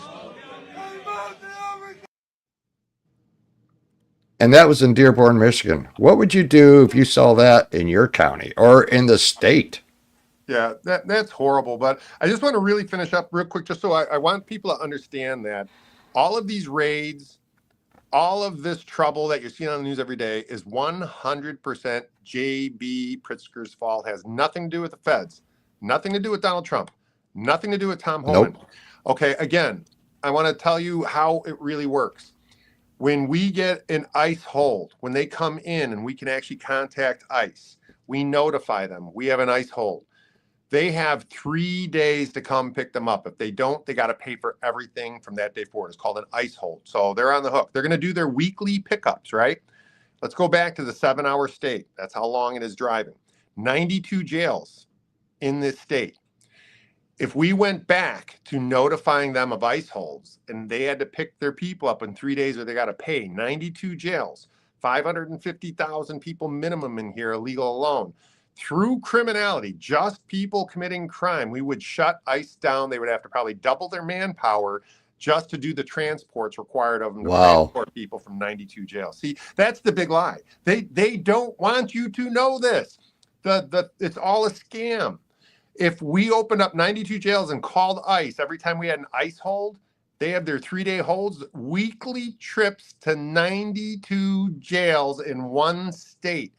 And that was in Dearborn, Michigan. What would you do if you saw that in your county or in the state? Yeah, that's horrible. But I just want to really finish up real quick, just so I want people to understand that all of these raids, all of this trouble that you're seeing on the news every day is 100% J.B. Pritzker's fault. Has nothing to do with the feds, nothing to do with Donald Trump, nothing to do with Tom Homan. Nope. Okay, again, I want to tell you how it really works. When we get an ICE hold, when they come in and we can actually contact ICE, we notify them. We have an ICE hold. They have 3 days to come pick them up. If they don't, they got to pay for everything from that day forward. It's called an ICE hold. So they're on the hook. They're going to do their weekly pickups, right? Let's go back to the 7-hour state. That's how long it is driving. 92 jails in this state. If we went back to notifying them of ICE holds and they had to pick their people up in 3 days or they got to pay, 92 jails, 550,000 people minimum in here, illegal alone. Through criminality, just people committing crime, we would shut ICE down. They would have to probably double their manpower just to do the transports required of them to transport people from 92 jails. See, that's the big lie. They don't want you to know this. It's all a scam. If we opened up 92 jails and called ICE every time we had an ICE hold, they have their 3-day holds, weekly trips to 92 jails in one state.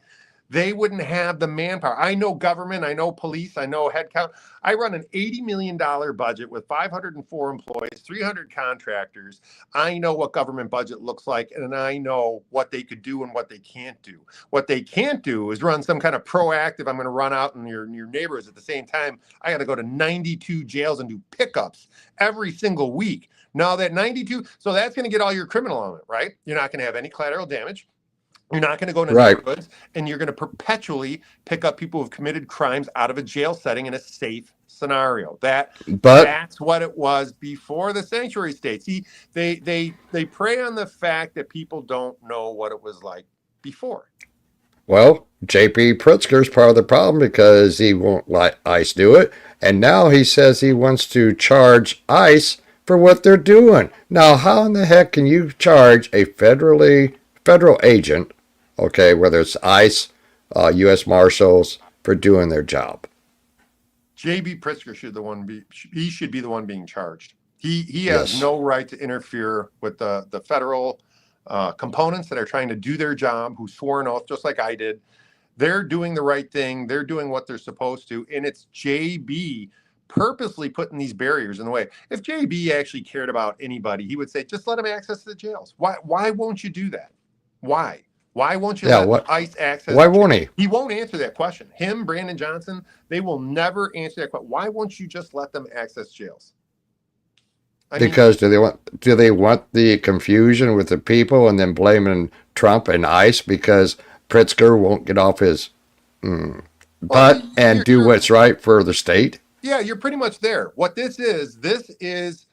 They wouldn't have the manpower. I know government, I know police, I know headcount. I run an $80 million budget with 504 employees, 300 contractors. I know what government budget looks like, and I know what they could do and what they can't do. What they can't do is run some kind of proactive, I'm going to run out in your neighborhoods at the same time. I got to go to 92 jails and do pickups every single week. Now that 92, so that's going to get all your criminal element, right? You're not going to have any collateral damage. You're not going to go into Right. neighborhoods, and you're going to perpetually pick up people who've committed crimes out of a jail setting in a safe scenario. But That's what it was before the sanctuary states. See, they prey on the fact that people don't know what it was like before. well, J.P. Pritzker's part of the problem because he won't let ICE do it, and now he says he wants to charge ICE for what they're doing. Now, how in the heck can you charge a federal agent, okay, whether it's ICE, U.S. Marshals, for doing their job? J.B. Pritzker should be the one being charged. He has Yes. no right to interfere with the federal components that are trying to do their job, who swore an oath just like I did. They're doing the right thing. They're doing what they're supposed to. And it's JB purposely putting these barriers in the way. If JB actually cared about anybody, he would say, just let them access the jails. Why won't you do that? Why? Why won't you let ICE access? Why won't he? He won't answer that question. Him, Brandon Johnson, they will never answer that question. Why won't you just let them access jails? Because do they want the confusion with the people and then blaming Trump and ICE because Pritzker won't get off his butt and do what's right for the state? Yeah, you're pretty much there. What this is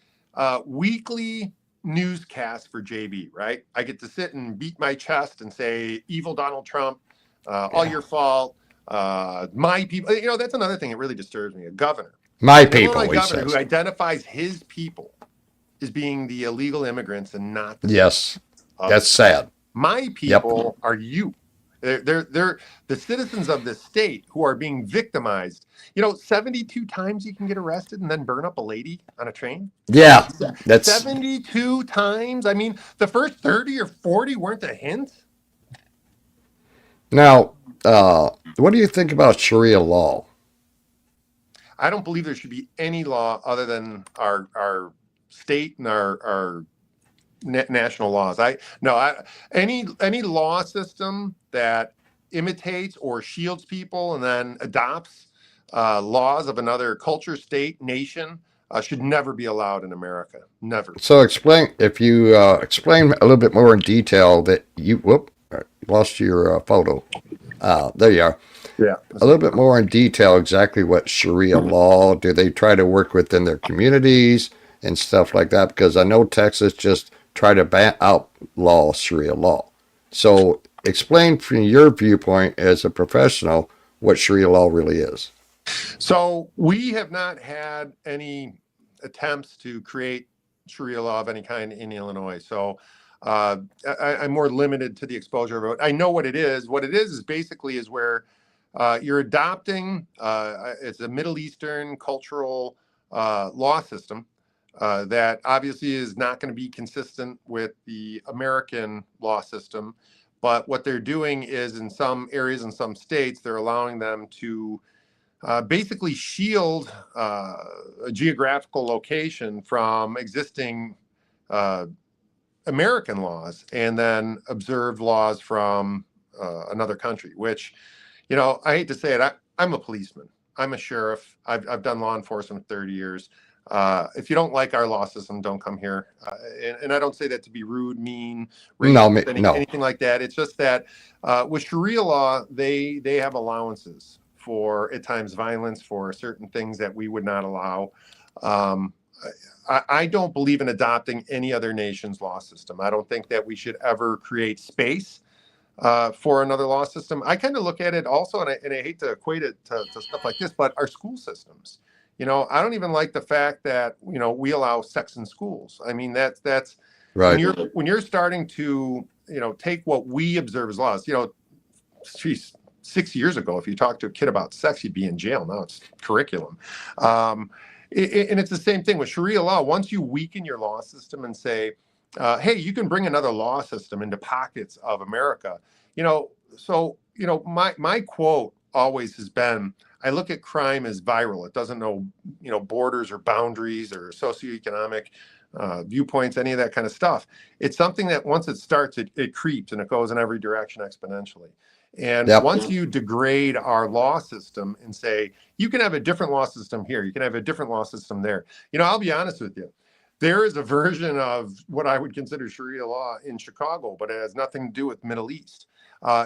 weekly newscast for JB, right? I get to sit and beat my chest and say, evil Donald Trump, all your fault, my people. You know, that's another thing that really disturbs me. A governor. My people, Illinois he governor says. who identifies his people as being the illegal immigrants and not the Yes, that's sad. My people are you. They're the citizens of the state who are being victimized. You know, 72 times you can get arrested and then burn up a lady on a train. Yeah, that's 72 times. I mean, the first 30 or 40 weren't a hint. Now, what do you think about Sharia law? I don't believe there should be any law other than our state and our national laws. Any law system that imitates or shields people and then adopts laws of another culture, state, nation should never be allowed in America. Never. So explain a little bit more in detail that lost your photo. There you are. Yeah. A little bit more in detail exactly what Sharia law, do they try to work within their communities and stuff like that? Because I know Texas just tried to outlaw Sharia law. So explain from your viewpoint as a professional what Sharia law really is. So we have not had any attempts to create Sharia law of any kind in Illinois. So I'm more limited to the exposure of it. I know what it is. What it is basically is where you're adopting, it's a Middle Eastern cultural law system that obviously is not going to be consistent with the American law system. But what they're doing is in some areas, in some states, they're allowing them to basically shield a geographical location from existing American laws and then observe laws from another country, which, you know, I hate to say it, I'm a policeman. I'm a sheriff. I've done law enforcement 30 years. If you don't like our law system, don't come here. And I don't say that to be rude, mean, racist, anything like that. It's just that with Sharia law, they have allowances for at times violence, for certain things that we would not allow. I don't believe in adopting any other nation's law system. I don't think that we should ever create space for another law system. I kind of look at it also, and I hate to equate it to stuff like this, but our school systems. You know, I don't even like the fact that, you know, we allow sex in schools. I mean, that's right. When you're starting to, you know, take what we observe as laws, you know, geez, 6 years ago, if you talk to a kid about sex, you'd be in jail. Now it's curriculum. And it's the same thing with Sharia law. Once you weaken your law system and say, hey, you can bring another law system into pockets of America, you know, so my quote always has been, I look at crime as viral. It doesn't know, borders or boundaries or socioeconomic viewpoints, any of that kind of stuff. It's something that once it starts, it creeps and it goes in every direction exponentially. And Yep. once you degrade our law system and say, you can have a different law system here, you can have a different law system there. I'll be honest with you. There is a version of what I would consider Sharia law in Chicago, but it has nothing to do with Middle East.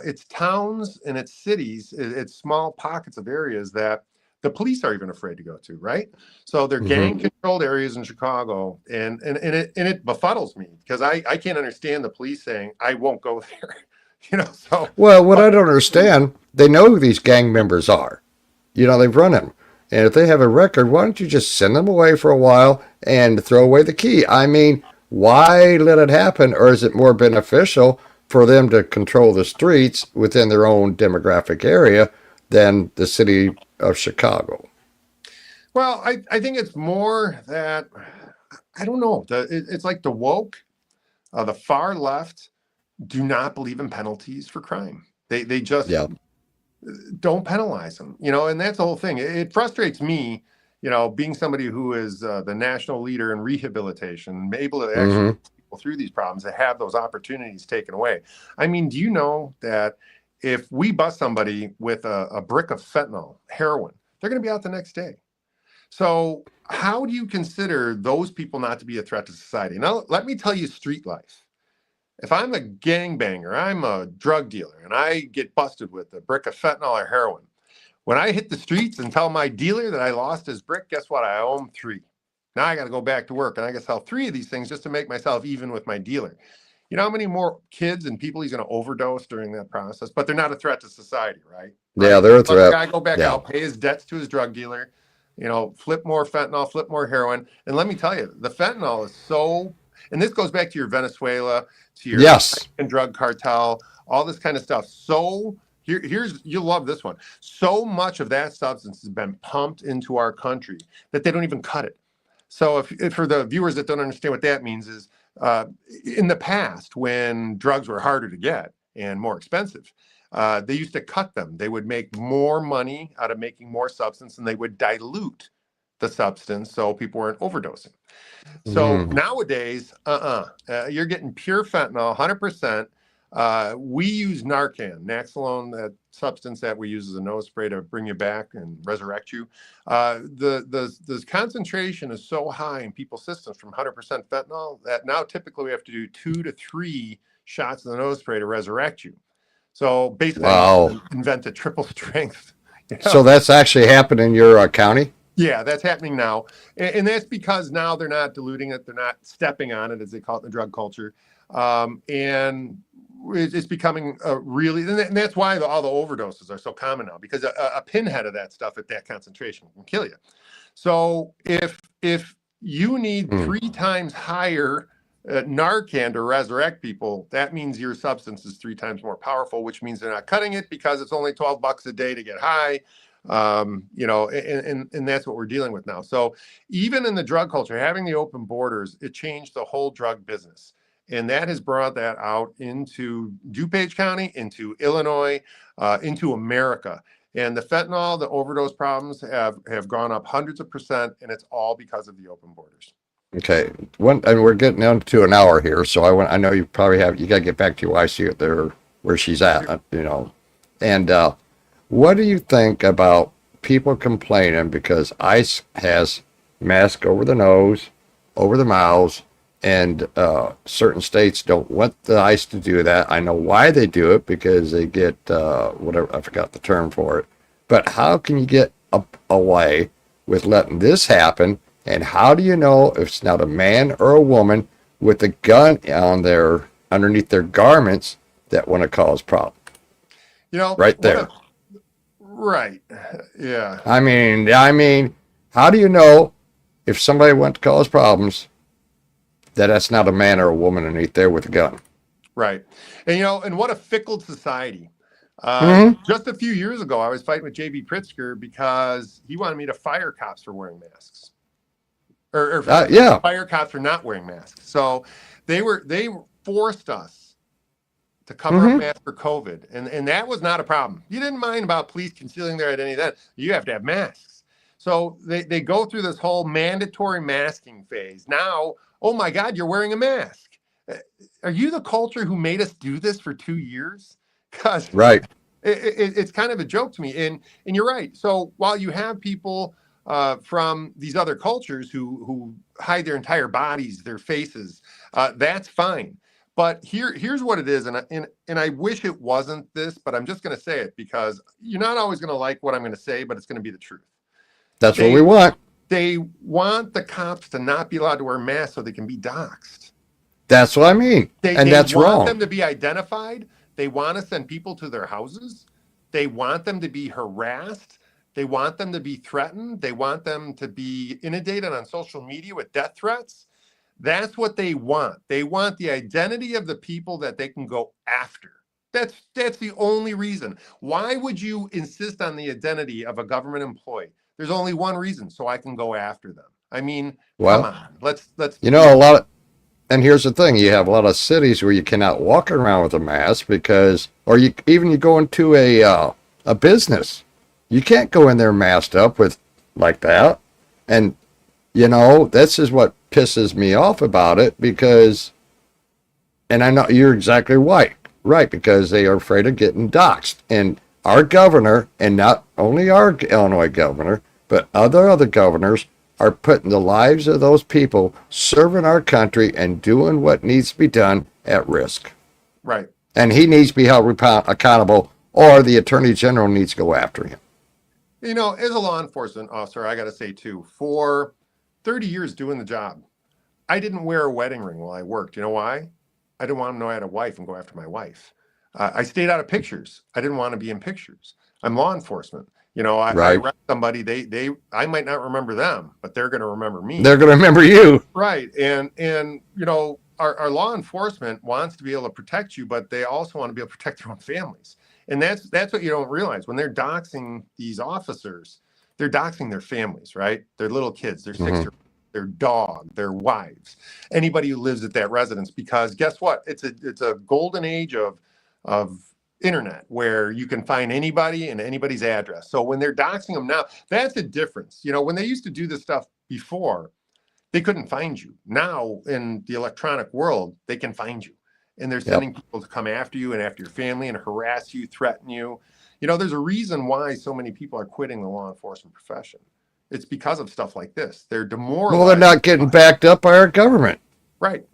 It's towns and it's cities, it's small pockets of areas that the police are even afraid to go to, right? So they're gang controlled areas in Chicago, and it befuddles me because I can't understand the police saying, I won't go there. So Well, what I don't understand, they know who these gang members are. They've run them. And if they have a record, why don't you just send them away for a while and throw away the key? I mean, why let it happen? Or is it more beneficial for them to control the streets within their own demographic area than the city of Chicago? Well, I think it's more that, I don't know. It's like the woke, the far left do not believe in penalties for crime. They just Yeah. don't penalize them, and that's the whole thing. It frustrates me, being somebody who is the national leader in rehabilitation, able to actually hmm people through these problems, to have those opportunities taken away. I mean, do you know that if we bust somebody with a brick of fentanyl, heroin, they're going to be out the next day? So how do you consider those people not to be a threat to society? Now, let me tell you street life. If I'm a gangbanger, I'm a drug dealer, and I get busted with a brick of fentanyl or heroin, when I hit the streets and tell my dealer that I lost his brick, guess what? I owe him 3. Now I got to go back to work, and I got to sell 3 of these things just to make myself even with my dealer. You know how many more kids and people he's going to overdose during that process? But they're not a threat to society, right? Yeah, they're a Let the threat. guy go back Yeah. out, pay his debts to his drug dealer, flip more fentanyl, flip more heroin. And let me tell you, the fentanyl is so, and this goes back to your Venezuela, to your Yes. drug cartel, all this kind of stuff. So here's, you'll love this one. So much of that substance has been pumped into our country that they don't even cut it. So if for the viewers that don't understand what that means is, in the past, when drugs were harder to get and more expensive, they used to cut them. They would make more money out of making more substance, and they would dilute the substance so people weren't overdosing. So nowadays, you're getting pure fentanyl, 100%. We use Narcan, Naxalone, that substance that we use as a nose spray to bring you back and resurrect you. The concentration is so high in people's systems from 100% fentanyl that now typically we have to do 2 to 3 shots of the nose spray to resurrect you. So basically, Wow. invent a triple strength. So that's actually happened in your county? Yeah, that's happening now. And that's because now they're not diluting it. They're not stepping on it, as they call it in the drug culture. And it's becoming really, and that's why all the overdoses are so common now, because a pinhead of that stuff at that concentration can kill you. So if you need 3 times higher Narcan to resurrect people, that means your substance is 3 times more powerful, which means they're not cutting it because it's only $12 a day to get high. And that's what we're dealing with now. So even in the drug culture, having the open borders, it changed the whole drug business. And that has brought that out into DuPage County, into Illinois, into America. And the fentanyl, the overdose problems have gone up hundreds of %, and it's all because of the open borders. Okay. And we're getting down to an hour here, so I know you probably you got to get back to your wife, see there where she's at, And what do you think about people complaining because ICE has mask over the nose, over the mouths, and certain states don't want the ICE to do that? I know why they do it, because they get whatever, I forgot the term for it. But how can you get away with letting this happen? And how do you know if it's not a man or a woman with a gun on underneath their garments that want to cause problems? Right there. Right. Yeah. I mean, how do you know if somebody wants to cause problems that that's not a man or a woman underneath there with a gun? Right. And and what a fickle society. Just a few years ago, I was fighting with JB Pritzker because he wanted me to fire cops for wearing masks. Or Yeah. fire cops for not wearing masks. So they forced us to cover up masks for COVID. And that was not a problem. You didn't mind about police concealing their identity then. You have to have masks. So they go through this whole mandatory masking phase. Now, oh my God, you're wearing a mask. Are you the culture who made us do this for 2 years? Because Right. it's kind of a joke to me. And you're right. So while you have people from these other cultures who hide their entire bodies, their faces, that's fine. But here's what it is, and I wish it wasn't this, but I'm just going to say it because you're not always going to like what I'm going to say, but it's going to be the truth. That's what we want. They want the cops to not be allowed to wear masks so they can be doxxed. That's what I mean. And that's want wrong. them to be identified. They want to send people to their houses. They want them to be harassed. They want them to be threatened. They want them to be inundated on social media with death threats. That's what they want. They want the identity of the people that they can go after. That's the only reason. Why would you insist on the identity of a government employee? There's only one reason, so I can go after them. I mean, Well, come on. Let's You know, a lot of, and here's the thing, you have a lot of cities where you cannot walk around with a mask because, or you go into a business, you can't go in there masked up with like that. And, you know, this is what pisses me off about it because, and I know you're exactly right, because they are afraid of getting doxxed. And our governor, and not only our Illinois governor, but other governors are putting the lives of those people serving our country and doing what needs to be done at risk. right. And he needs to be held accountable, or the attorney general needs to go after him. You know, as a law enforcement officer, I got to say too, for 30 years doing the job, I didn't wear a wedding ring while I worked. You know why? I didn't want them to know I had a wife and go after my wife. I stayed out of pictures. I didn't want to be in pictures. I'm law enforcement. You know, I Right. arrest somebody, I might not remember them, but they're going to remember me. They're going to remember you. Right. And you know, our law enforcement wants to be able to protect you, but they also want to be able to protect their own families. And that's what you don't realize. When they're doxing these officers, they're doxing their families, right? Their little kids, their 6-year-olds, their dog, their wives, anybody who lives at that residence, because guess what? It's a golden age of internet where you can find anybody and anybody's address. So when they're doxing them now, that's a difference. You know, when they used to do this stuff before, they couldn't find you. Now in the electronic world, they can find you. And they're sending people to come after you and after your family and harass you, threaten you. You know, there's a reason why so many people are quitting the law enforcement profession. It's because of stuff like this. They're demoralized. Well, they're not getting backed up by our government. Right.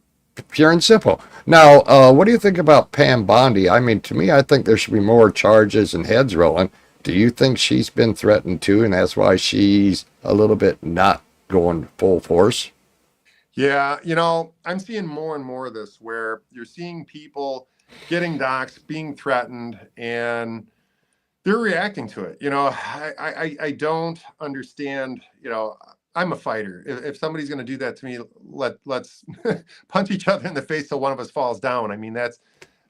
Pure and simple. Now, what do you think about Pam Bondi? I mean, to me, I think there should be more charges and heads rolling. Do you think she's been threatened too, and that's why she's a little bit not going full force? Yeah, you know, I'm seeing more and more of this where you're seeing people getting doxxed, being threatened, and they're reacting to it. You know, I don't understand. You know, I'm a fighter. If somebody's going to do that to me, let's punch each other in the face till one of us falls down. I mean, that's,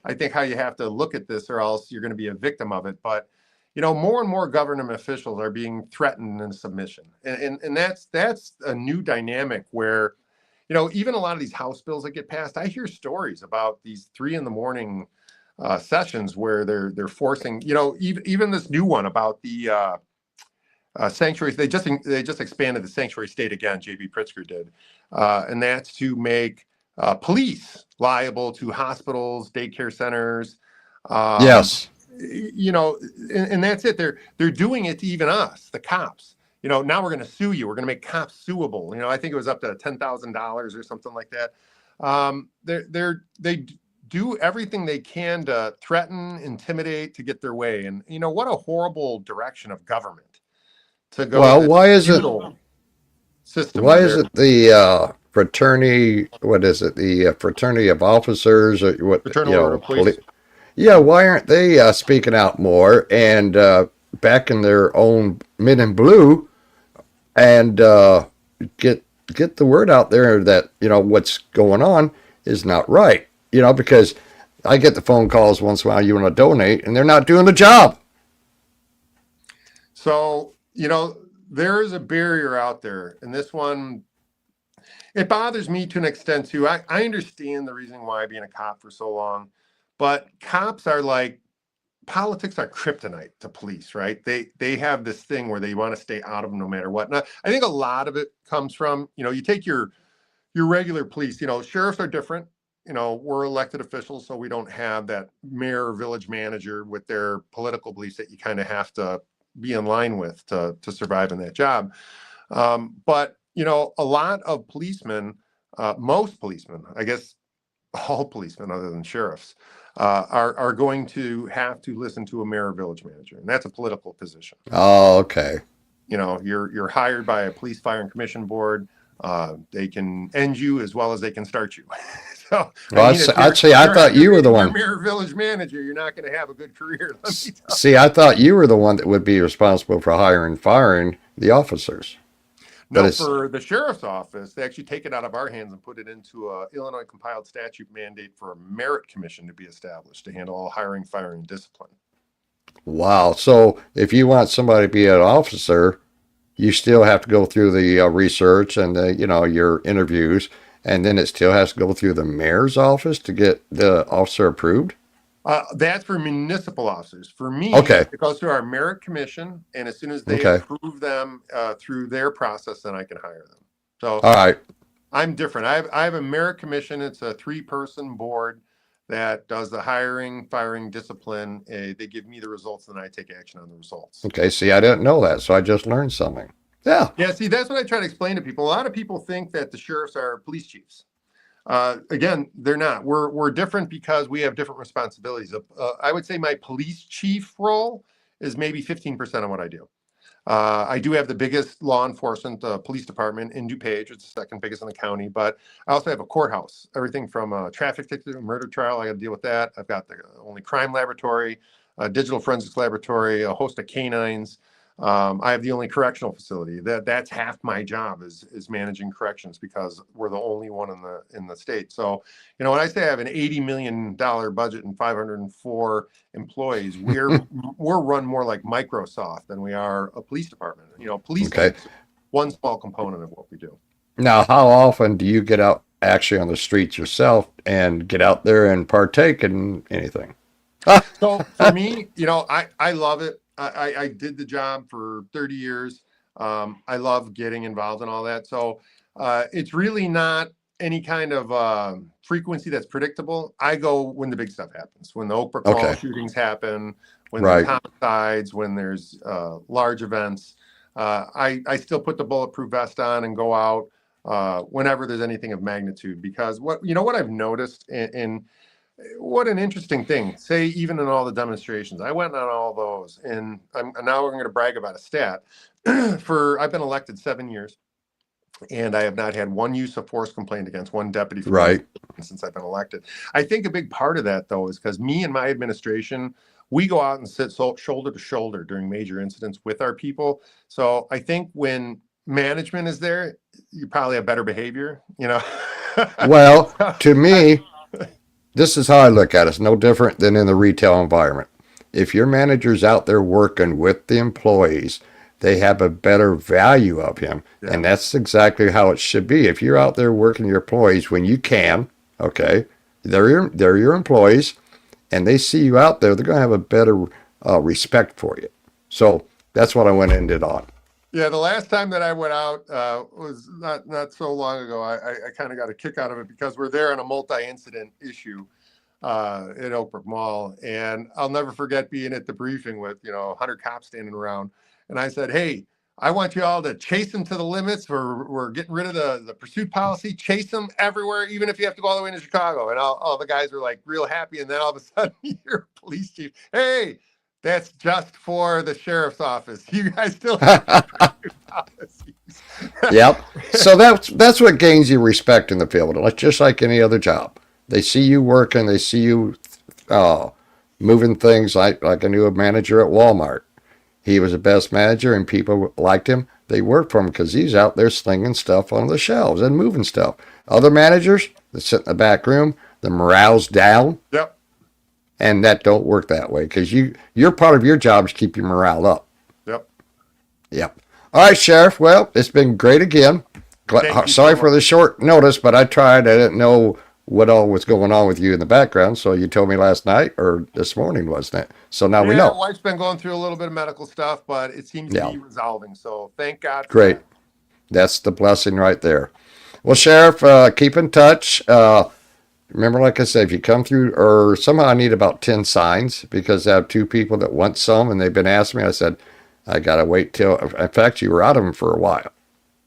I think, how you have to look at this, or else you're going to be a victim of it. But you know, more and more government officials are being threatened into submission, and that's a new dynamic where, you know, even a lot of these House bills that get passed, I hear stories about these 3 a.m. Sessions where they're forcing, you know, even this new one about the sanctuaries. They just expanded the sanctuary state again. J.B. Pritzker did, and that's to make police liable to hospitals, daycare centers. Yes. You know, and that's it. They're doing it to even us, the cops. You know, now we're going to sue you. We're going to make cops suable. You know, I think it was up to $10,000 or something like that. They do everything they can to threaten, intimidate, to get their way. And you know, what a horrible direction of government to go. Well, why is it? System Why is it the fraternity? What is it? The fraternity of officers, or what? Fraternal Order of Police? Yeah, why aren't they speaking out more and backing their own men in blue and get the word out there that, you know, what's going on is not right? You know, because I get the phone calls once in a while, you want to donate, and they're not doing the job. So, you know, there is a barrier out there, and this one, it bothers me to an extent too. I understand the reason why being a cop for so long, But cops are like, politics are kryptonite to police, right? They have this thing where they want to stay out of them no matter what. Now, I think a lot of it comes from, you take your regular police, sheriffs are different. We're elected officials, so we don't have that mayor or village manager with their political beliefs that you kind of have to be in line with to survive in that job. But, a lot of policemen, most policemen, I guess all policemen other than sheriffs, are going to have to listen to a mayor or village manager, and that's a political position. Oh, okay. You're hired by a police fire and commission board. They can end you as well as they can start you. So, Well, if I'd say I thought you were the one. Mayor or village manager, you're not going to have a good career. Let me tell you. See, I thought you were the one that would be responsible for hiring and firing the officers. No, for the sheriff's office, they actually take it out of our hands and put it into a Illinois compiled statute mandate for a merit commission to be established to handle all hiring, firing, and discipline. Wow. So if you want somebody to be an officer, you still have to go through the research and your interviews, and then it still has to go through the mayor's office to get the officer approved. That's for municipal officers. For me, Okay. it goes through our merit commission, and as soon as they Okay. approve them through their process, then I can hire them. So All right. I'm different. I have a merit commission. It's a 3-person board that does the hiring, firing, discipline. They give me the results, and then I take action on the results. Okay. See, I didn't know that, so I just learned something. Yeah. Yeah, see, that's what I try to explain to people. A lot of people think that the sheriffs are police chiefs. Again, they're not. We're different because we have different responsibilities. I would say my police chief role is maybe 15% of what I do. I do have the biggest law enforcement police department in DuPage. It's the second biggest in the county, but I also have a courthouse. Everything from a traffic ticket to a murder trial, I got to deal with that. I've got the only crime laboratory, a digital forensics laboratory, a host of canines. I have the only correctional facility. That's half my job is managing corrections because we're the only one in the state. So, when I say I have an $80 million budget and 504 employees, we're run more like Microsoft than we are a police department. Police is one small component of what we do. Now, how often do you get out actually on the streets yourself and get out there and partake in anything? So for me, I love it. I did the job for 30 years. I love getting involved in all that. So it's really not any kind of frequency that's predictable. I go when the big stuff happens, when the Oak Brook Mall shootings happen, when there's homicides, when there's large events. I still put the bulletproof vest on and go out whenever there's anything of magnitude, because what I've noticed in what an interesting thing. Say, even in all the demonstrations, I went on all those, and now we're going to brag about a stat. I've been elected 7 years, and I have not had one use of force complaint against one deputy since I've been elected. I think a big part of that, though, is because me and my administration, we go out and sit shoulder to shoulder during major incidents with our people. So I think when management is there, you probably have better behavior. Well, to me, this is how I look at it. It's no different than in the retail environment. If your manager's out there working with the employees, they have a better value of him. Yeah. And that's exactly how it should be. If you're out there working your employees when you can, okay, they're your employees, and they see you out there, they're going to have a better respect for you. So that's what I went and did on. Yeah, the last time that I went out was not so long ago. I kind of got a kick out of it because we're there on a multi-incident issue at Oak Brook Mall. And I'll never forget being at the briefing with, 100 cops standing around. And I said, hey, I want you all to chase them to the limits. We're getting rid of the pursuit policy. Chase them everywhere, even if you have to go all the way into Chicago. And all the guys were like real happy. And then all of a sudden, you're a police chief. Hey, that's just for the sheriff's office. You guys still have policies. Yep. So that's what gains you respect in the field. It's just like any other job. They see you working. They see you moving things. Like I knew a manager at Walmart. He was the best manager, and people liked him. They worked for him because he's out there slinging stuff on the shelves and moving stuff. Other managers that sit in the back room, the morale's down. Yep. And that don't work that way because your part of your job is keep your morale up. Yep. All right, Sheriff. Well, it's been great again. Sorry for the short notice, but I tried. I didn't know what all was going on with you in the background. So you told me last night or this morning, wasn't it? So now we Yeah, know. wife's been going through a little bit of medical stuff, but it seems to Yeah, be resolving. So thank God for great. that. That's the blessing right there. Well, Sheriff, keep in touch. Remember, like I said, if you come through, or somehow I need about 10 signs because I have two people that want some and they've been asking me. I said, I got to wait till, in fact, you were out of them for a while.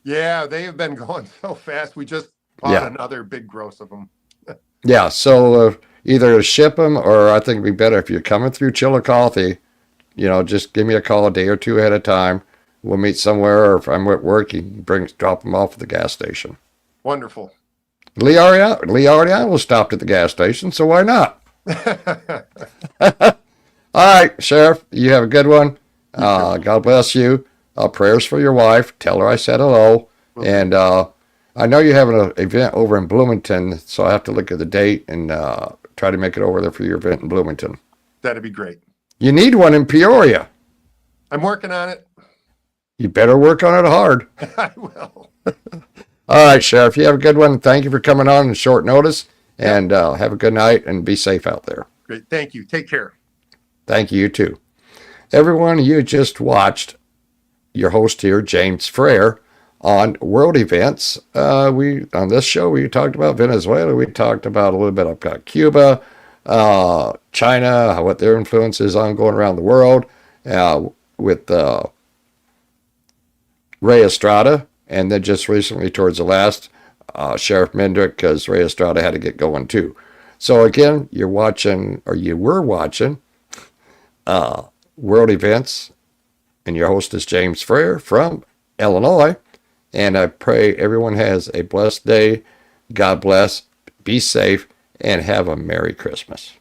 Yeah, they have been going so fast. We just bought Yeah. another big gross of them. Yeah. So either ship them or I think it'd be better if you're coming through Chillicothe, just give me a call a day or two ahead of time. We'll meet somewhere, or if I'm at work, you can drop them off at the gas station. Wonderful. Lee Ariano stopped at the gas station, so why not? All right, Sheriff, you have a good one. God bless you. Prayers for your wife. Tell her I said hello. And I know you have an event over in Bloomington, so I have to look at the date and try to make it over there for your event in Bloomington. That'd be great. You need one in Peoria. I'm working on it. You better work on it hard. I will. All right, Sheriff, you have a good one. Thank you for coming on short notice, and have a good night and be safe out there. Great. Thank you. Take care. Thank you, too. Everyone, you just watched your host here, James Frere, on world events. On this show, we talked about Venezuela. We talked about a little bit about Cuba, China, what their influence is on going around the world, with Ray Estrada, and then just recently towards the last, Sheriff Mendrick, because Ray Estrada had to get going too. So again, you were watching world events, and your host is James Frere from Illinois, and I pray everyone has a blessed day. God bless, be safe, and have a Merry Christmas.